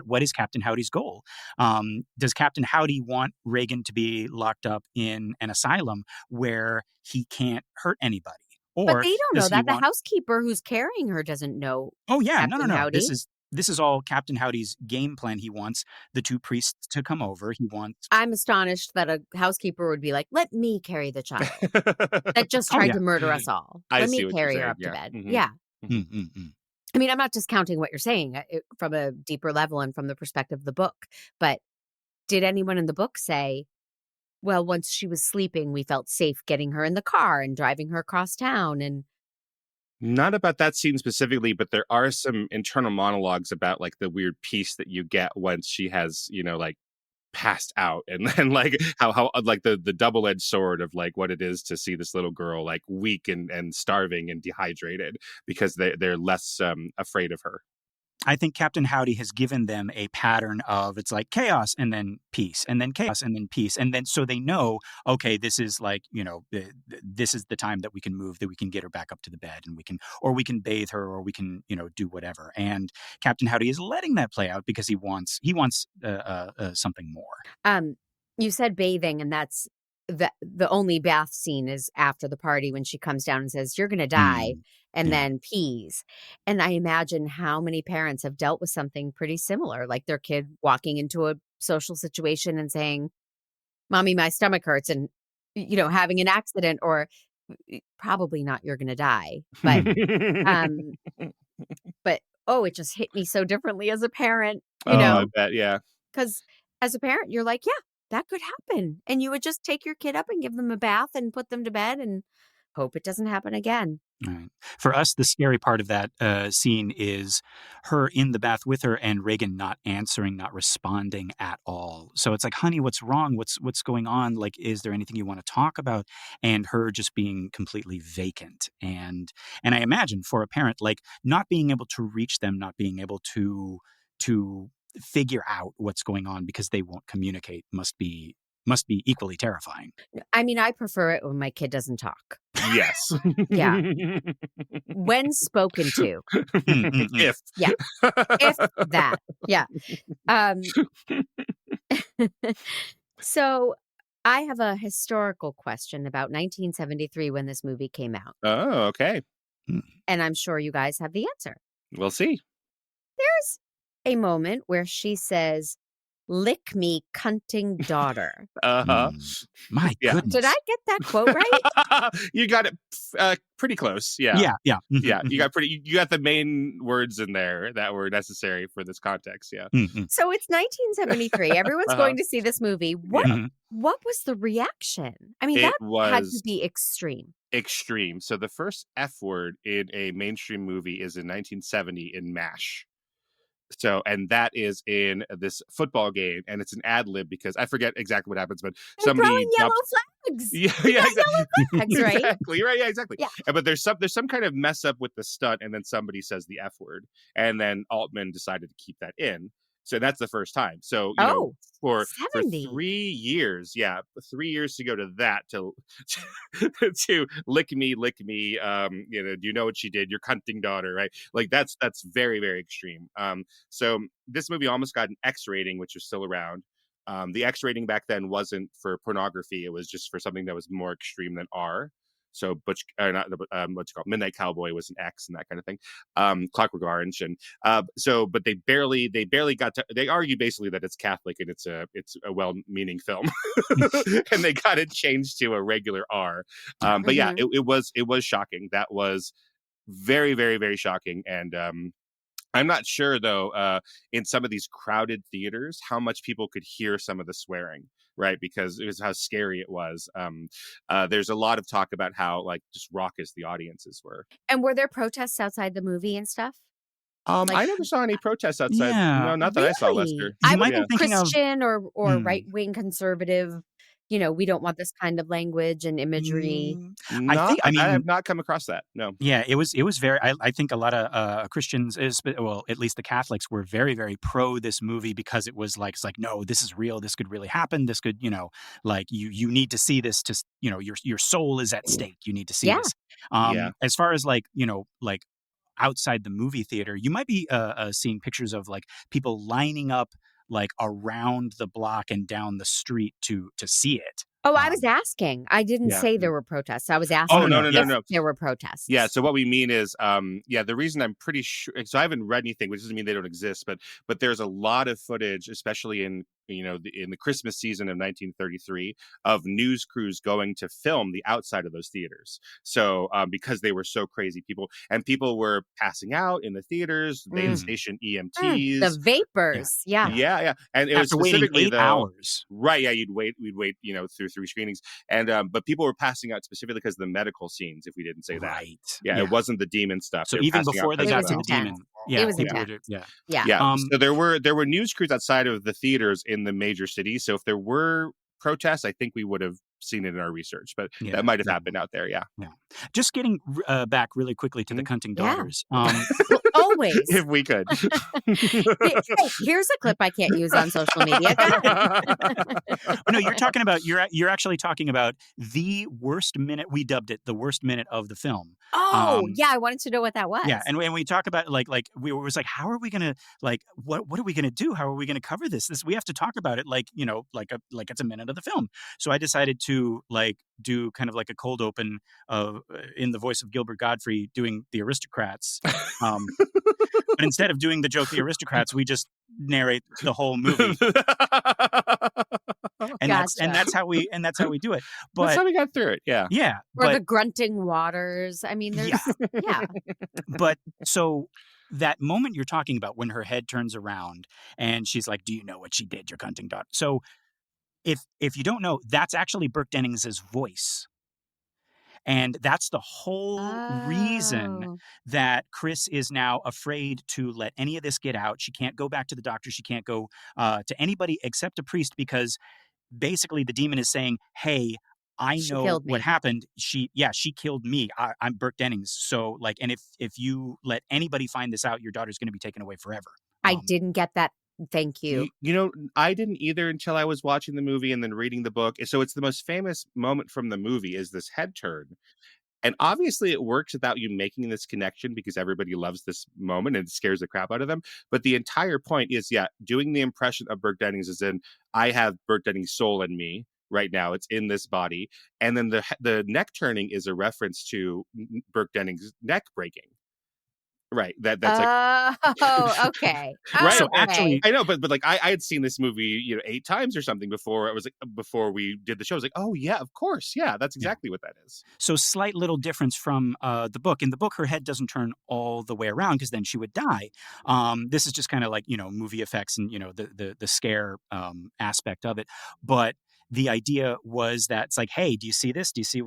what is Captain Howdy's goal? Does Captain Howdy want Reagan to be locked up in an asylum where he can't hurt anybody? Or but they don't know that. The want... housekeeper who's carrying her doesn't know. Oh yeah, Captain no. Howdy. This is all Captain Howdy's game plan. He wants the 2 priests to come over. He wants. I'm astonished that a housekeeper would be like, "Let me carry the child that just tried to murder us all. Let me carry her up to bed." Mm-hmm. Yeah. Mm-hmm. I mean, I'm not discounting what you're saying from a deeper level and from the perspective of the book, but did anyone in the book say, well, once she was sleeping, we felt safe getting her in the car and driving her across town? And not about that scene specifically, but there are some internal monologues about like the weird peace that you get once she has, passed out, and then like how like the double-edged sword of like what it is to see this little girl like weak and starving and dehydrated because they're less afraid of her. I think Captain Howdy has given them a pattern of it's like chaos and then peace and then chaos and then peace. And then so they know, okay, this is like, this is the time that we can move, that we can get her back up to the bed and we can bathe her or we can, do whatever. And Captain Howdy is letting that play out because he wants something more. You said bathing, and that's the only bath scene is after the party when she comes down and says, "You're going to die." And then pees. And I imagine how many parents have dealt with something pretty similar, like their kid walking into a social situation and saying, "Mommy, my stomach hurts," and, having an accident, or probably not, "You're going to die." But, it just hit me so differently as a parent, I bet, yeah. because as a parent, you're like, yeah, that could happen. And you would just take your kid up and give them a bath and put them to bed and hope it doesn't happen again. Right. For us, the scary part of that scene is her in the bath with her and Reagan not answering, not responding at all. So it's like, honey, what's wrong? What's going on? Like, is there anything you want to talk about? And her just being completely vacant. And I imagine for a parent, like not being able to reach them, not being able to figure out what's going on because they won't communicate must be equally terrifying. I mean, I prefer it when my kid doesn't talk. Yes. Yeah. When spoken to. If. Yeah. If that. Yeah. So I have a historical question about 1973 when this movie came out. Oh, okay. And I'm sure you guys have the answer. We'll see. There's a moment where she says, "Lick me, cunting daughter." My goodness. Did I get that quote right? You got it pretty close. Yeah. Yeah. Yeah. You got the main words in there that were necessary for this context. Yeah. So it's 1973. Everyone's going to see this movie. What was the reaction? I mean, that had to be extreme. Extreme. So the first F word in a mainstream movie is in 1970 in MASH. So, and that is in this football game, and it's an ad lib because I forget exactly what happens, but somebody throwing yellow flags. Yeah, exactly. Yellow flags, right? Exactly, right, yeah, exactly. Yeah. But there's some kind of mess up with the stunt, and then somebody says the F word, and then Altman decided to keep that in. So that's the first time. So for 3 years, 3 years to go to that to lick me. Do you know what she did? Your cunting daughter, right? Like that's very, very extreme. So this movie almost got an X rating, which is still around. The X rating back then wasn't for pornography; it was just for something that was more extreme than R. So Midnight Cowboy was an X and that kind of thing. Clockwork Orange, and but they barely got to. They argue basically that it's Catholic and it's a well-meaning film, and they got it changed to a regular R. But yeah, it was shocking. That was very, very, very shocking, and I'm not sure though. In some of these crowded theaters, how much people could hear some of the swearing. Right, because it was how scary it was. There's a lot of talk about how just raucous the audiences were. And were there protests outside the movie and stuff? I never saw any protests outside. Yeah. No, not that I saw, Lester. I might be Christian or right-wing conservative. We don't want this kind of language and imagery. I have not come across that. No. Yeah, it was very. I think a lot of Christians, at least the Catholics, were very, very pro this movie because it was like, no, this is real. This could really happen. This could, you need to see this. To your soul is at stake. You need to see this. As far as outside the movie theater, you might be seeing pictures of people lining up around the block and down the street to see it. Oh, I was asking. I didn't say there were protests. I was asking. Oh, no. There were protests. Yeah. So what we mean is, the reason I'm pretty sure. So I haven't read anything, which doesn't mean they don't exist, but there's a lot of footage, especially in the Christmas season of 1933, of news crews going to film the outside of those theaters. So because they were so crazy, people were passing out in the theaters. They had stationed EMTs. The vapors. Yeah. And it was specifically 8 hours. Right. Yeah. We'd wait. Through 3 screenings, and but people were passing out specifically because of the medical scenes. If we didn't say that, right? Yeah, it wasn't the demon stuff. So even before they got to the demon, it was intense. Yeah. So there were news crews outside of the theaters in the major cities. So if there were protests, I think we would have seen it in our research, but that might have happened out there. Yeah. Just getting back really quickly to the cunting daughters. Always. if we could. Hey, here's a clip I can't use on social media. Go ahead. No, you're actually talking about the worst minute. We dubbed it the worst minute of the film. Oh, yeah, I wanted to know what that was. Yeah, and when we talk about we was like, how are we gonna what are we gonna do? How are we gonna cover this? We have to talk about it like it's a minute of the film. So I decided to do kind of like a cold open in the voice of Gilbert Gottfried doing The Aristocrats. But instead of doing the joke The Aristocrats, we just narrate the whole movie. And that's how we do it. But that's how we got through it. Yeah. Yeah. Or the grunting waters. I mean, there's yeah. But so that moment you're talking about when her head turns around and she's like, "Do you know what she did, your cunting daughter?" So if you don't know, that's actually Burke Dennings's voice. And that's the whole reason that Chris is now afraid to let any of this get out. She can't go back to the doctor. She can't go to anybody except a priest, because basically the demon is saying, "Hey, I know what happened. She killed me. I'm Burke Dennings. So and if you let anybody find this out, your daughter's going to be taken away forever." I didn't get that. Thank you. You know, I didn't either until I was watching the movie and then reading the book. So it's the most famous moment from the movie is this head turn. And obviously it works without you making this connection because everybody loves this moment and it scares the crap out of them. But the entire point is, doing the impression of Burke Dennings is in, I have Burke Dennings' soul in me right now. It's in this body. And then the neck turning is a reference to Burke Dennings' neck breaking. Right. That's okay. Right. So actually, I know, but I had seen this movie, 8 times or something before. It was before we did the show. I was like, oh yeah, of course, yeah, that's exactly what that is. So slight little difference from the book. In the book, her head doesn't turn all the way around because then she would die. This is just kind of movie effects and the scare aspect of it, but. The idea was that it's like, hey, do you see this? Do you see,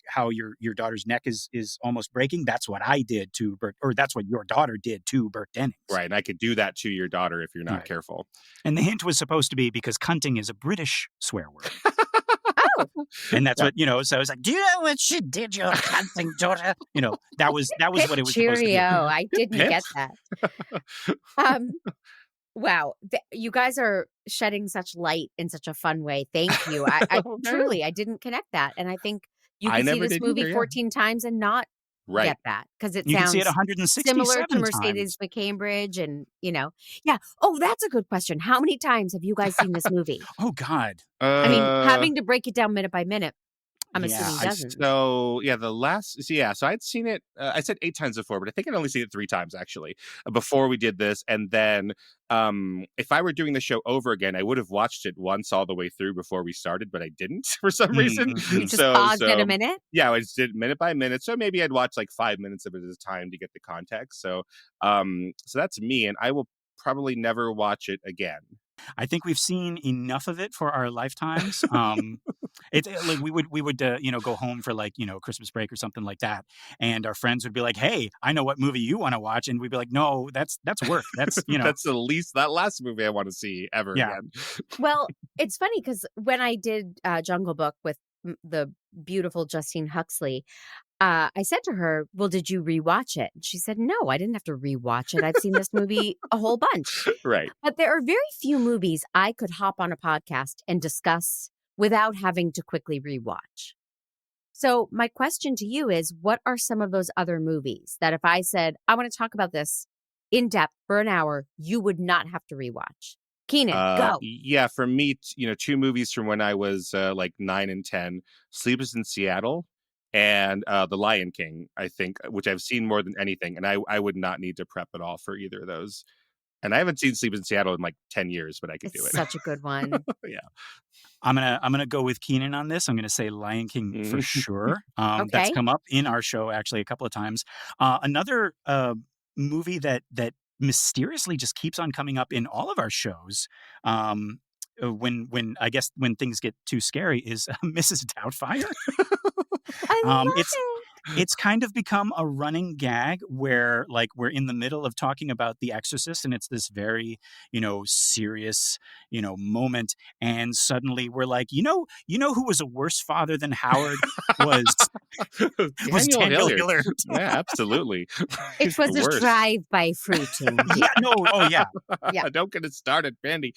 how your daughter's neck is almost breaking? That's what I did to Burke, or that's what your daughter did to Burke Dennings. Right. And I could do that to your daughter if you're not careful. And the hint was supposed to be because cunting is a British swear word. And that's what, so I was like, "Do you know what she did, your cunting daughter?" That was what it was supposed to be. I didn't get that. Wow. You guys are shedding such light in such a fun way. Thank you. I truly, I didn't connect that. And I think you can see this movie either, 14 times and not get that. Because it sounds can see it 167 similar to Mercedes McCambridge and, Yeah. Oh, that's a good question. How many times have you guys seen this movie? Oh, God. I mean, having to break it down minute by minute. I'm assuming dozens. So I'd seen it. I said 8 times before, but I think I'd only seen it 3 times actually before we did this. And then if I were doing the show over again, I would have watched it once all the way through before we started, but I didn't for some reason. You just paused it a minute? Yeah, I just did minute by minute. So maybe I'd watch 5 minutes of it at a time to get the context. So that's me, and I will probably never watch it again. I think we've seen enough of it for our lifetimes. It's we would go home for Christmas break or something like that, and our friends would be like, "Hey, I know what movie you want to watch," and we'd be like, "No, that's work. That's that's the least that last movie I want to see ever again." Well, it's funny because when I did Jungle Book with the beautiful Justine Huxley, I said to her, "Well, did you rewatch it?" And she said, "No, I didn't have to rewatch it. I've seen this movie a whole bunch." Right. But there are very few movies I could hop on a podcast and discuss without having to quickly rewatch. So my question to you is, what are some of those other movies that if I said, I want to talk about this in depth for an hour, you would not have to rewatch? Kynan, go. Yeah, for me, 2 movies from when I was 9 and 10, Sleepless in Seattle and The Lion King, I think, which I've seen more than anything. And I would not need to prep at all for either of those. And I haven't seen Sleepless in Seattle in 10 years, but I could do it. Such a good one. Yeah. I'm gonna go with Kynan on this. I'm gonna say Lion King for sure. Okay. That's come up in our show actually a couple of times. Another movie that mysteriously just keeps on coming up in all of our shows. When I guess when things get too scary is Mrs. Doubtfire. I love it. it's kind of become a running gag where like we're in the middle of talking about The Exorcist and it's this very, serious, moment. And suddenly we're like, who was a worse father than Howard was Daniel Daniel Hilliard. Hilliard. Yeah, absolutely. It was the a worst. drive-by fruiting. Yeah, no, oh yeah. Yeah. Don't get it started, Mandy.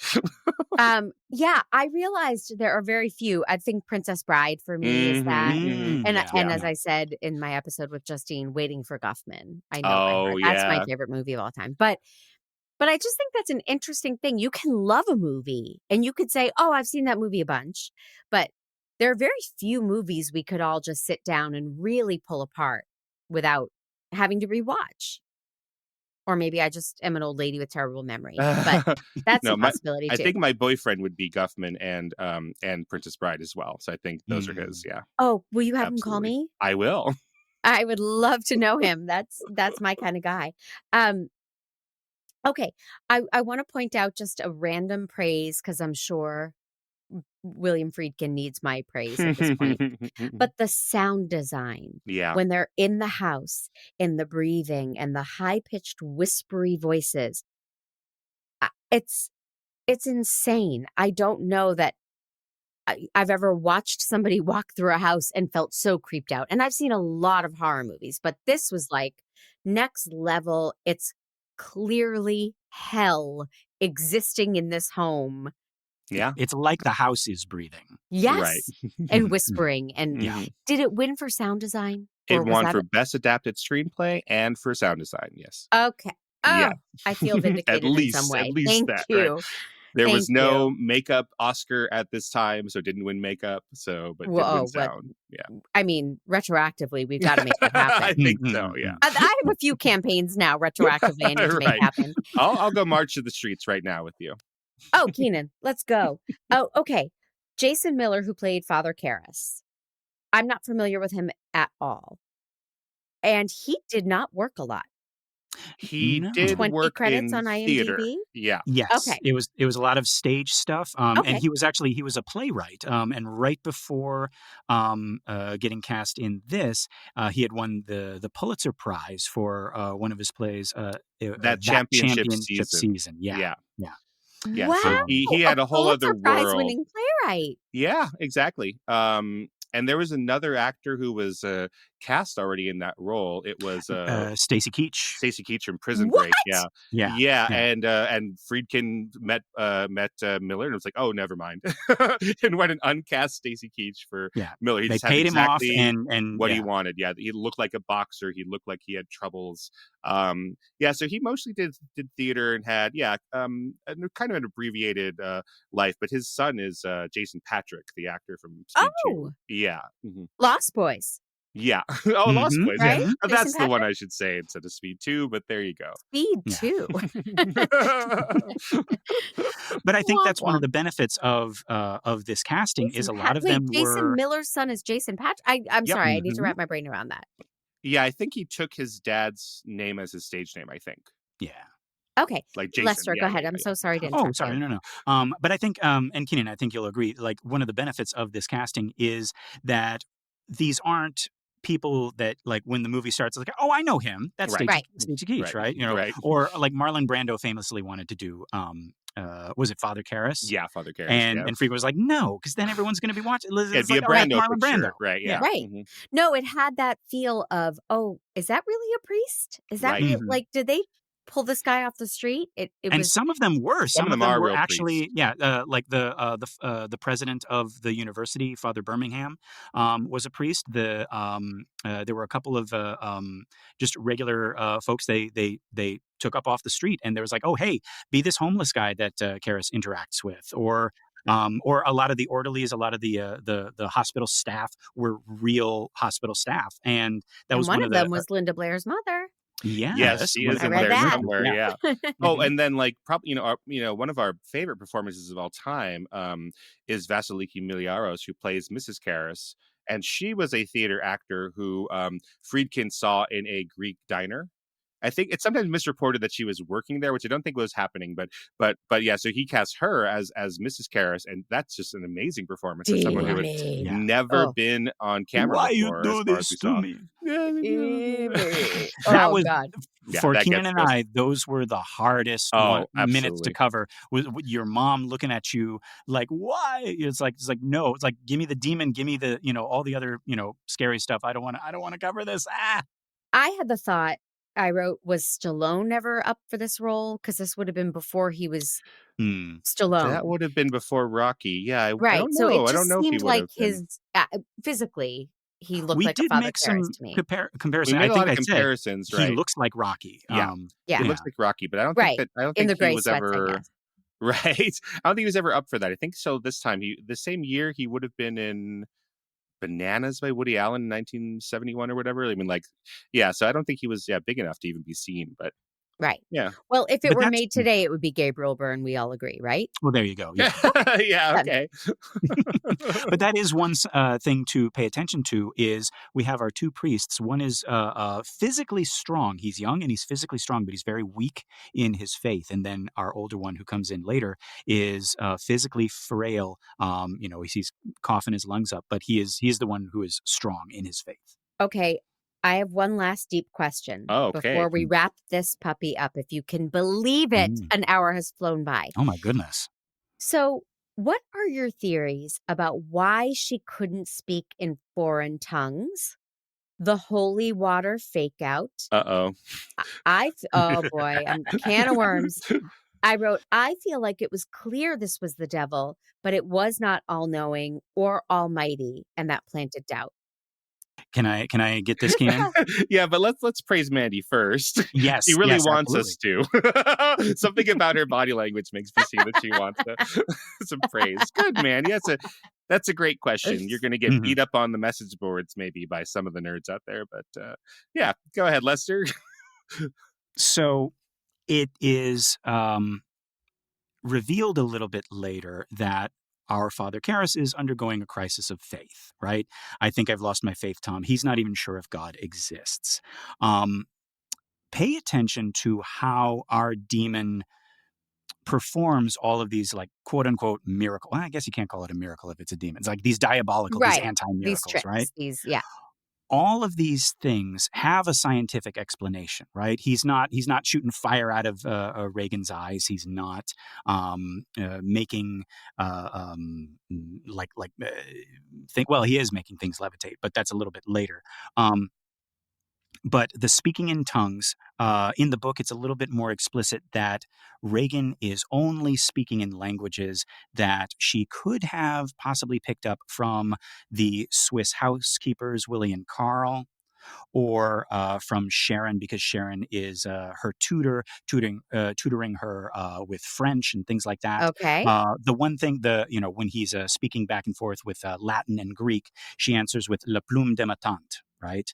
Yeah, I realized there are very few. I think Princess Bride for me is that. And as I said in my episode with Justine, Waiting for Guffman. I know Oh, that's my yeah. favorite movie of all time. But I just think that's an interesting thing. You can love a movie and you could say, "Oh, I've seen that movie a bunch." But there are very few movies we could all just sit down and really pull apart without having to rewatch. Or maybe I just am an old lady with terrible memory. But that's No, a possibility I too. think my boyfriend would be Guffman and Princess Bride as well. So I think those are his. Yeah, Oh, will you have him call absolutely. me? I will. I would love to know him. That's my kind of guy. Okay, I want to point out just a random praise because I'm sure William Friedkin needs my praise at this point. But the sound design, Yeah. when they're in the house, in the breathing and the high-pitched whispery voices, it's insane. I don't know that I've ever watched somebody walk through a house and felt so creeped out. And I've seen a lot of horror movies, but this was like next level. It's clearly hell existing in this home. Yeah. It's like the house is breathing. Yes. Right. And whispering. And Mhm. did it win for sound design? It Or was won that for best adapted screenplay and for sound design. Yes. okay? Oh, Yeah. I feel vindicated in some way. At least Thank that. you. Right. There was Thank no you. makeup Oscar at this time, so it didn't win makeup. But did Whoa, win sound. Yeah. I mean, retroactively, we've got to make that happen. I think so. Yeah. I have a few campaigns now retroactively I need to make Right. happen. I'll go march to the streets right now with you. Oh, Kynan, let's go. Oh, okay. Jason Miller, who played Father Karras. I'm not familiar with him at all. And he did not work a lot. He No. did 20 work credits in on IMDb? theater. Yeah. Yes. Okay. It was a lot of stage stuff. Okay. And he was a playwright. And right before getting cast in this, he had won the Pulitzer Prize for one of his plays. That championship season. Yeah. Yeah. Wow. So he had a whole other Pulitzer Prize world. winning playwright. Yeah, exactly. And there was another actor who was cast already in that role. It was Stacy Keach. Stacey Keach from Prison What? Break. Yeah. And Friedkin met Miller and was like, oh, never mind, and went and uncast Stacey Keach for Miller. He They just had paid him off exactly and what he wanted. Yeah, he looked like a boxer. He looked like he had troubles. So he mostly did theater and had kind of an abbreviated life. But his son is Jason Patrick, the actor from Speed 2. Yeah. Mm-hmm. Lost Boys. Yeah. Oh, Lost Boys. Right? Yeah. Jason That's the one Patrick? I should say instead of Speed 2, but there you go. Speed Yeah. 2. But I think that's one Womp of the benefits of this casting is a lot of them Jason were. Miller's son is Jason Patrick. I'm Yep. sorry, I need to Mhm. wrap my brain around that. Yeah, I think he took his dad's name as his stage name, I think. Yeah. Okay, Like Jason. Lester, go ahead. I'm so sorry to interrupt. Oh, sorry, you. no. But I think, and Kynan, I think you'll agree. Like one of the benefits of this casting is that these aren't people that like when the movie starts, it's like, oh, I know him. That's Right. Stacey Keach, right? Right. Or like Marlon Brando famously wanted to do. Was it Father Karras? Yeah, Father Karras. And Friedkin was like, no, because then everyone's going to be watching. It'd be a Brando for sure. Right. Yeah. Right. Mm-hmm. No, it had that feel of, oh, is that really a priest? Is that Right. real? Mhm. Like, did they pull this guy off the street? It And was some of them were. Some of them are were real actually, like the president of the university, Father Birmingham, was a priest. There were a couple of just regular folks. They took up off the street, and there was like, oh, hey, be this homeless guy that Karras interacts with, or a lot of the orderlies, a lot of the hospital staff were real hospital staff, and that was one of the, them was Linda Blair's mother. Yes, she is I in read there that. somewhere. Yeah. Oh, and then like probably one of our favorite performances of all time is Vasiliki Miliaros, who plays Mrs. Karras, and she was a theater actor who Friedkin saw in a Greek diner. I think it's sometimes misreported that she was working there, which I don't think was happening. But yeah, so he cast her as Mrs. Karras, and that's just an amazing performance for someone who had Deemy. Yeah. never been on camera Why you before, as do far as this we to saw. me? Deemy. That Oh, was God. Yeah, for that Kynan gets and us. I. Those were the hardest Oh, minutes to absolutely. cover. With your mom looking at you like, why? It's like no. It's like, give me the demon, give me the all the other scary stuff. I don't want to cover this. Ah. I had the thought I wrote, was Stallone ever up for this role? Because this would have been before he was Hmm. Stallone. That would have been before Rocky. Yeah, I Right. don't So know. it I don't just know if he seemed would like have been. physically, he looked We like a did Father make Karras some to me. We comparison. made I a lot think of I said comparisons, he right? looks like Rocky. Yeah. Yeah. He Yeah. looks like Rocky, but I don't Right. think In the he gray was sweats, I ever guess. right. I don't think he was ever up for that. I think so. This time, the same year he would have been in Bananas by Woody Allen in 1971 or whatever. I mean, like, yeah. So I don't think he was big enough to even be seen. But Right. yeah, Well, if it But were that's made today, it would be Gabriel Byrne. We all agree, right? well, there you go. Yeah. yeah, Done. okay. But that is one thing to pay attention to is we have our two priests. One is physically strong. He's young and he's physically strong, but he's very weak in his faith. And then our older one who comes in later is physically frail. He's coughing his lungs up, but he is the one who is strong in his faith. Okay. I have one last deep question Oh, okay. before we wrap this puppy up. If you can believe it, an hour has flown by. Oh my goodness. So, what are your theories about why she couldn't speak in foreign tongues? The holy water fake out. Uh-oh. Oh boy, I'm can of worms. I wrote, I feel like it was clear this was the devil, but it was not all knowing or almighty, and that planted doubt. Can I get this, Kynan? Yeah, but let's praise Mandy first. Yes, She really yes, wants absolutely. us to. Something about her body language makes me see that she wants some praise. Good, man. Yeah, that's a great question. You're going to get beat up on the message boards maybe by some of the nerds out there, but yeah, go ahead, Lester. So it is revealed a little bit later that our Father Karras is undergoing a crisis of faith, right? I think I've lost my faith, Tom. He's not even sure if God exists. Pay attention to how our demon performs all of these, like, quote unquote miracle. Well, I guess you can't call it a miracle if it's a demon. It's like these diabolical, these Right. These anti-miracles, tricks, right? yeah. All of these things have a scientific explanation, right? He's not shooting fire out of Reagan's eyes. He's not making well, he is making things levitate, but that's a little bit later. But the speaking in tongues, in the book, it's a little bit more explicit that Reagan is only speaking in languages that she could have possibly picked up from the Swiss housekeepers, Willie and Carl, or from Sharon, because Sharon is her tutoring her with French and things like that. Okay. The one thing, when he's speaking back and forth with Latin and Greek, she answers with "la plume de ma tante," right?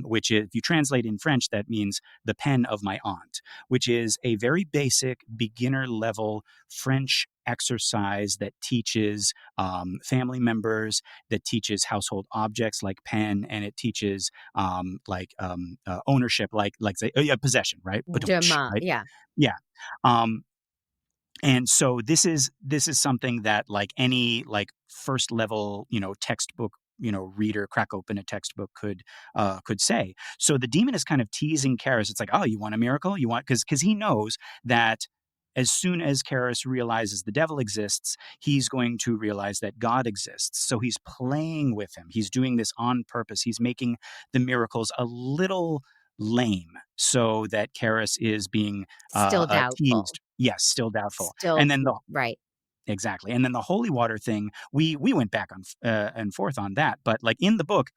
Which, if you translate in French, that means the pen of my aunt, which is a very basic beginner level French exercise that teaches family members, that teaches household objects like pen, and it teaches ownership, like say, possession, right? Dema, Right? yeah. Yeah. And so this is something that, like, any first level textbook reader, crack open a textbook could say. So the demon is kind of teasing Karras. It's like, oh, you want a miracle? You want, because he knows that as soon as Karras realizes the devil exists, he's going to realize that God exists. So he's playing with him. He's doing this on purpose. He's making the miracles a little lame so that Karras is being Still doubtful. teased. Yes, still doubtful. Still, and then right. Exactly. And then the holy water thing, we went back on and forth on that. But like in the book,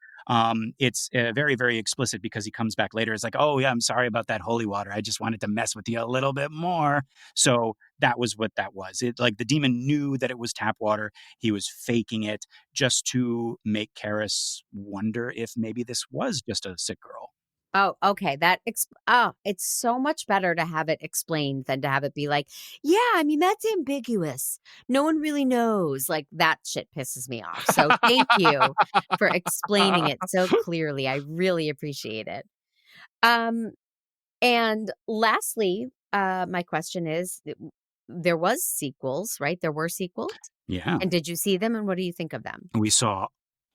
it's very, very explicit, because he comes back later. It's like, oh, yeah, I'm sorry about that holy water. I just wanted to mess with you a little bit more. So that was what that was. It, like, the demon knew that it was tap water. He was faking it just to make Karras wonder if maybe this was just a sick girl. Oh, okay. It's so much better to have it explained than to have it be like, yeah, I mean, that's ambiguous. No one really knows. Like, that shit pisses me off. So thank you for explaining it so clearly. I really appreciate it. And lastly, my question is, there was sequels, right? There were sequels. Yeah. And did you see them? And what do you think of them? We saw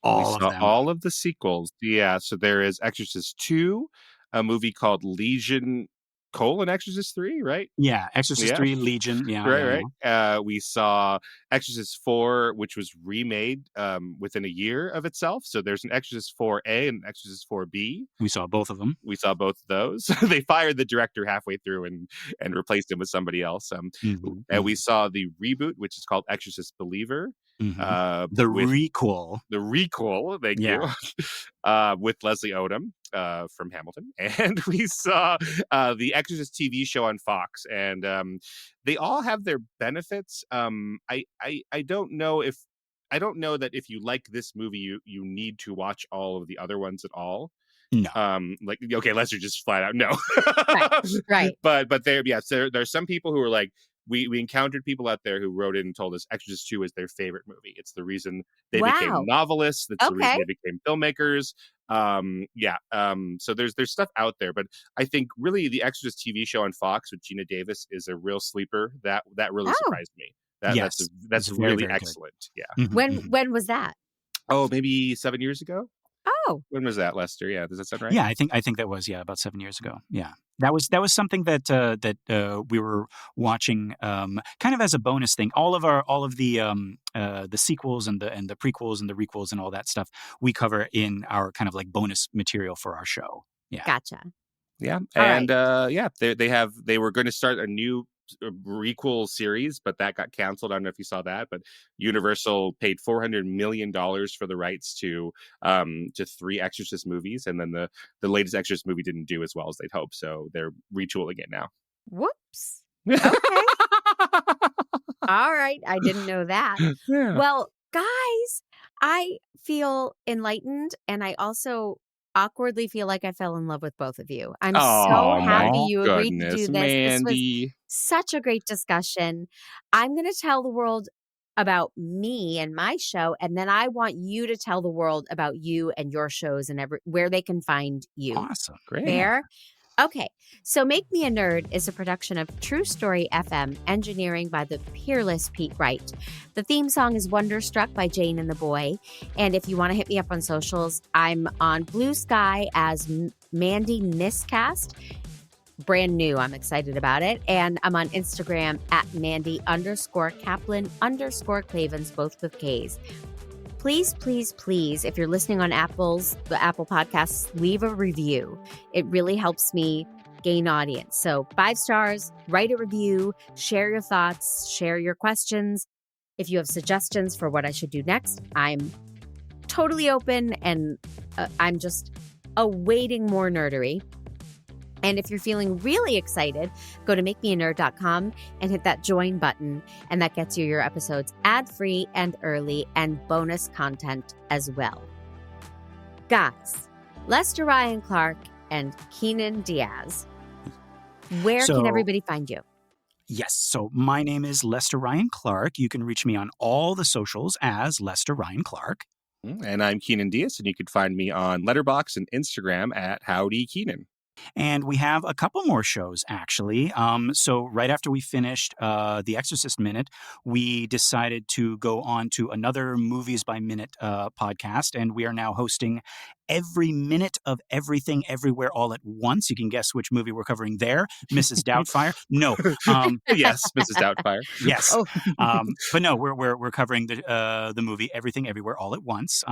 We all of saw them. all of the sequels. Yeah, so there is Exorcist 2, a movie called Legion: Exorcist 3, right? Yeah. Exorcist Yeah. 3, Legion. Yeah. Right, yeah. right. We saw Exorcist 4, which was remade within a year of itself. So there's an Exorcist 4A and an Exorcist 4B. We saw both of them. We saw both of those. They fired the director halfway through and replaced him with somebody else. And we saw the reboot, which is called Exorcist Believer. The requel. The requel, thank you, with Leslie Odom from Hamilton. And we saw the Exorcist TV show on Fox. And they all have their benefits. I don't know that if you like this movie, you need to watch all of the other ones at all. No. Okay, Lester just flat out no. Right. But there's some people who are like, we encountered people out there who wrote in and told us Exorcist 2 is their favorite movie. It's the reason they became novelists. That's the reason they became filmmakers. So there's stuff out there, but I think really the Exorcist TV show on Fox with Gina Davis is a real sleeper. That really surprised me. That's really very excellent. Yeah. When was that? Oh, maybe 7 years ago. Oh, when was that, Lester? Yeah, does that sound right? Yeah, I think that was about 7 years ago. Yeah, that was something that we were watching kind of as a bonus thing. All of the sequels and the prequels and the requels and all that stuff we cover in our kind of like bonus material for our show. Yeah, gotcha. Yeah, and they were going to start a new requel series, but that got canceled. I don't know if you saw that, but Universal paid $400 million for the rights to 3 Exorcist movies, and then the latest Exorcist movie didn't do as well as they'd hoped, so they're retooling it now. Whoops. Okay. All right, I didn't know that. Yeah. Well, guys, I feel enlightened, and I also awkwardly feel like I fell in love with both of you. I'm so happy you agreed to do this. Mandy. This was such a great discussion. I'm going to tell the world about me and my show, and then I want you to tell the world about you and your shows and where they can find you. Awesome. Great. Fair? Okay, so Make Me a Nerd is a production of True Story FM, engineering by the peerless Pete Wright. The theme song is Wonderstruck by Jane and the Boy. And if you want to hit me up on socials, I'm on Blue Sky as Mandy Miscast. Brand new. I'm excited about it. And I'm on Instagram at Mandy_Kaplan_Clavens, both with Ks. Please, please, please, if you're listening on the Apple Podcasts, leave a review. It really helps me gain audience. So 5 stars, write a review, share your thoughts, share your questions. If you have suggestions for what I should do next, I'm totally open, and I'm just awaiting more nerdery. And if you're feeling really excited, go to makemeanerd.com and hit that join button. And that gets you your episodes ad-free and early, and bonus content as well. Guys, Lester Ryan Clark and Kynan Diaz, where can everybody find you? Yes. So my name is Lester Ryan Clark. You can reach me on all the socials as Lester Ryan Clark. And I'm Kynan Diaz, and you can find me on Letterboxd and Instagram at Howdy Kynan. And we have a couple more shows, actually. So right after we finished the Exorcist Minute, we decided to go on to another Movies by Minute podcast, and we are now hosting Every Minute of Everything Everywhere All at Once. You can guess which movie we're covering there. Mrs. Doubtfire. No. Yes, Mrs. Doubtfire. Yes. But no, we're covering the movie Everything Everywhere All at Once.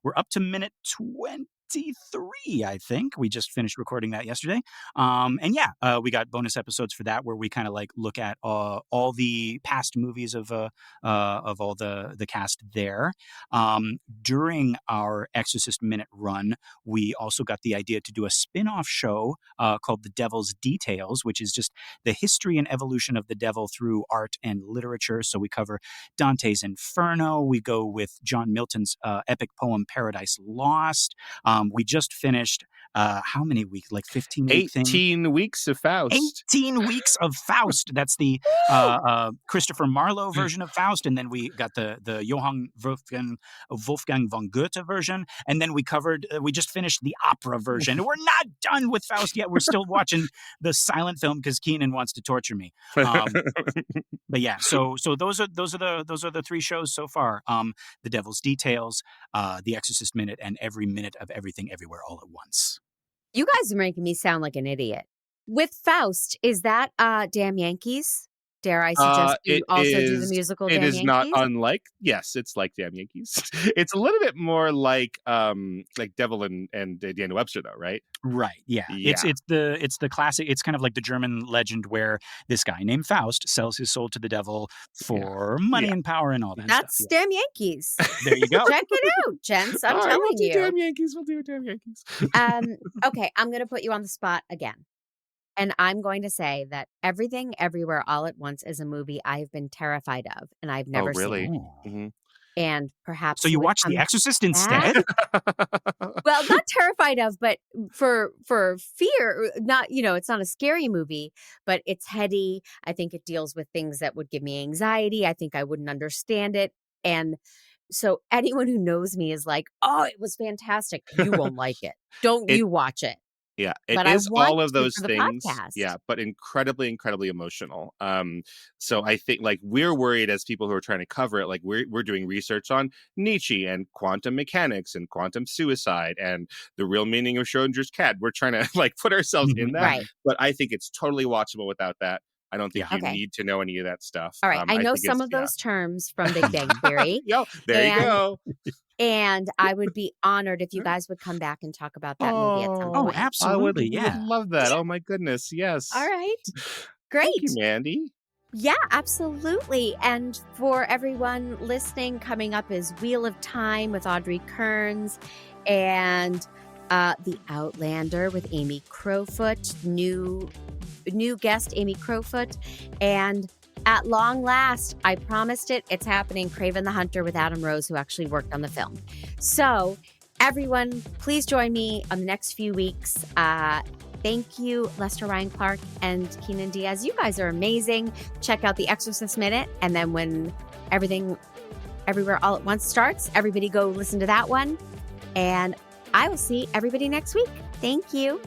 We're up to minute 23, I think. We just finished recording that yesterday. We got bonus episodes for that where we kind of like look at all the past movies of all the cast there. During our Exorcist Minute run, we also got the idea to do a spin-off show called The Devil's Details, which is just the history and evolution of the devil through art and literature. So we cover Dante's Inferno. We go with John Milton's epic poem Paradise Lost. We just finished how many weeks? Like 15-week thing? 18 weeks of Faust. 18 weeks of Faust. That's the Christopher Marlowe version of Faust. And then we got the Johann Wolfgang von Goethe version. And then we just finished the opera version. We're not done with Faust yet. We're still watching the silent film because Kynan wants to torture me. But yeah, so those are the 3 shows so far. The Devil's Details, The Exorcist Minute, and Every Minute of Everything Everywhere All at Once. You guys are making me sound like an idiot. With Faust, is that Damn Yankees? Dare I suggest you also do the musical Damn Yankees? It is not unlike, yes, it's like Damn Yankees. It's a little bit more like Devil and Daniel Webster, though, right? Right. Yeah. It's the classic. It's kind of like the German legend where this guy named Faust sells his soul to the devil for money and power and all that That's stuff. Damn Yankees. There you go. Check it out, gents. I'm telling we'll do you. Damn Yankees. We'll do Damn Yankees. Okay, I'm going to put you on the spot again. And I'm going to say that Everything Everywhere All at Once is a movie I've been terrified of and I've never really? seen. Mm-hmm. And perhaps so you watched The Exorcist instead? Well, not terrified of, but for fear, not, it's not a scary movie, but it's heady. I think it deals with things that would give me anxiety. I think I wouldn't understand it. And so anyone who knows me is like, oh, it was fantastic. You won't like it. You watch it. Yeah, it But is I want all of to those for the things. podcast. Yeah, but incredibly, incredibly emotional. So I think like we're worried as people who are trying to cover it, like we're doing research on Nietzsche and quantum mechanics and quantum suicide and the real meaning of Schrodinger's cat. We're trying to like put ourselves in that. Right. But I think it's totally watchable without that. I don't think you Okay. need to know any of that stuff. All right. I know think some it's- of those terms from Big Bang Theory. There you go. And I would be honored if you guys would come back and talk about that movie at some Oh, point. absolutely. I would love that. Oh my goodness. Yes. All right. Great. Thank you, Mandy. Yeah, absolutely. And for everyone listening, coming up is Wheel of Time with Audrey Kearns and The Outlander with Amy Crowfoot, new guest Amy Crowfoot, and at long last, I promised it's happening, Craven the Hunter with Adam Rose, who actually worked on the film. So everyone, please join me on the next few weeks. Thank you, Lester Ryan Clark and Kynan Diaz. You guys are amazing. Check out The Exorcist Minute. And then when Everything Everywhere All at Once starts, everybody go listen to that one. And I will see everybody next week. Thank you.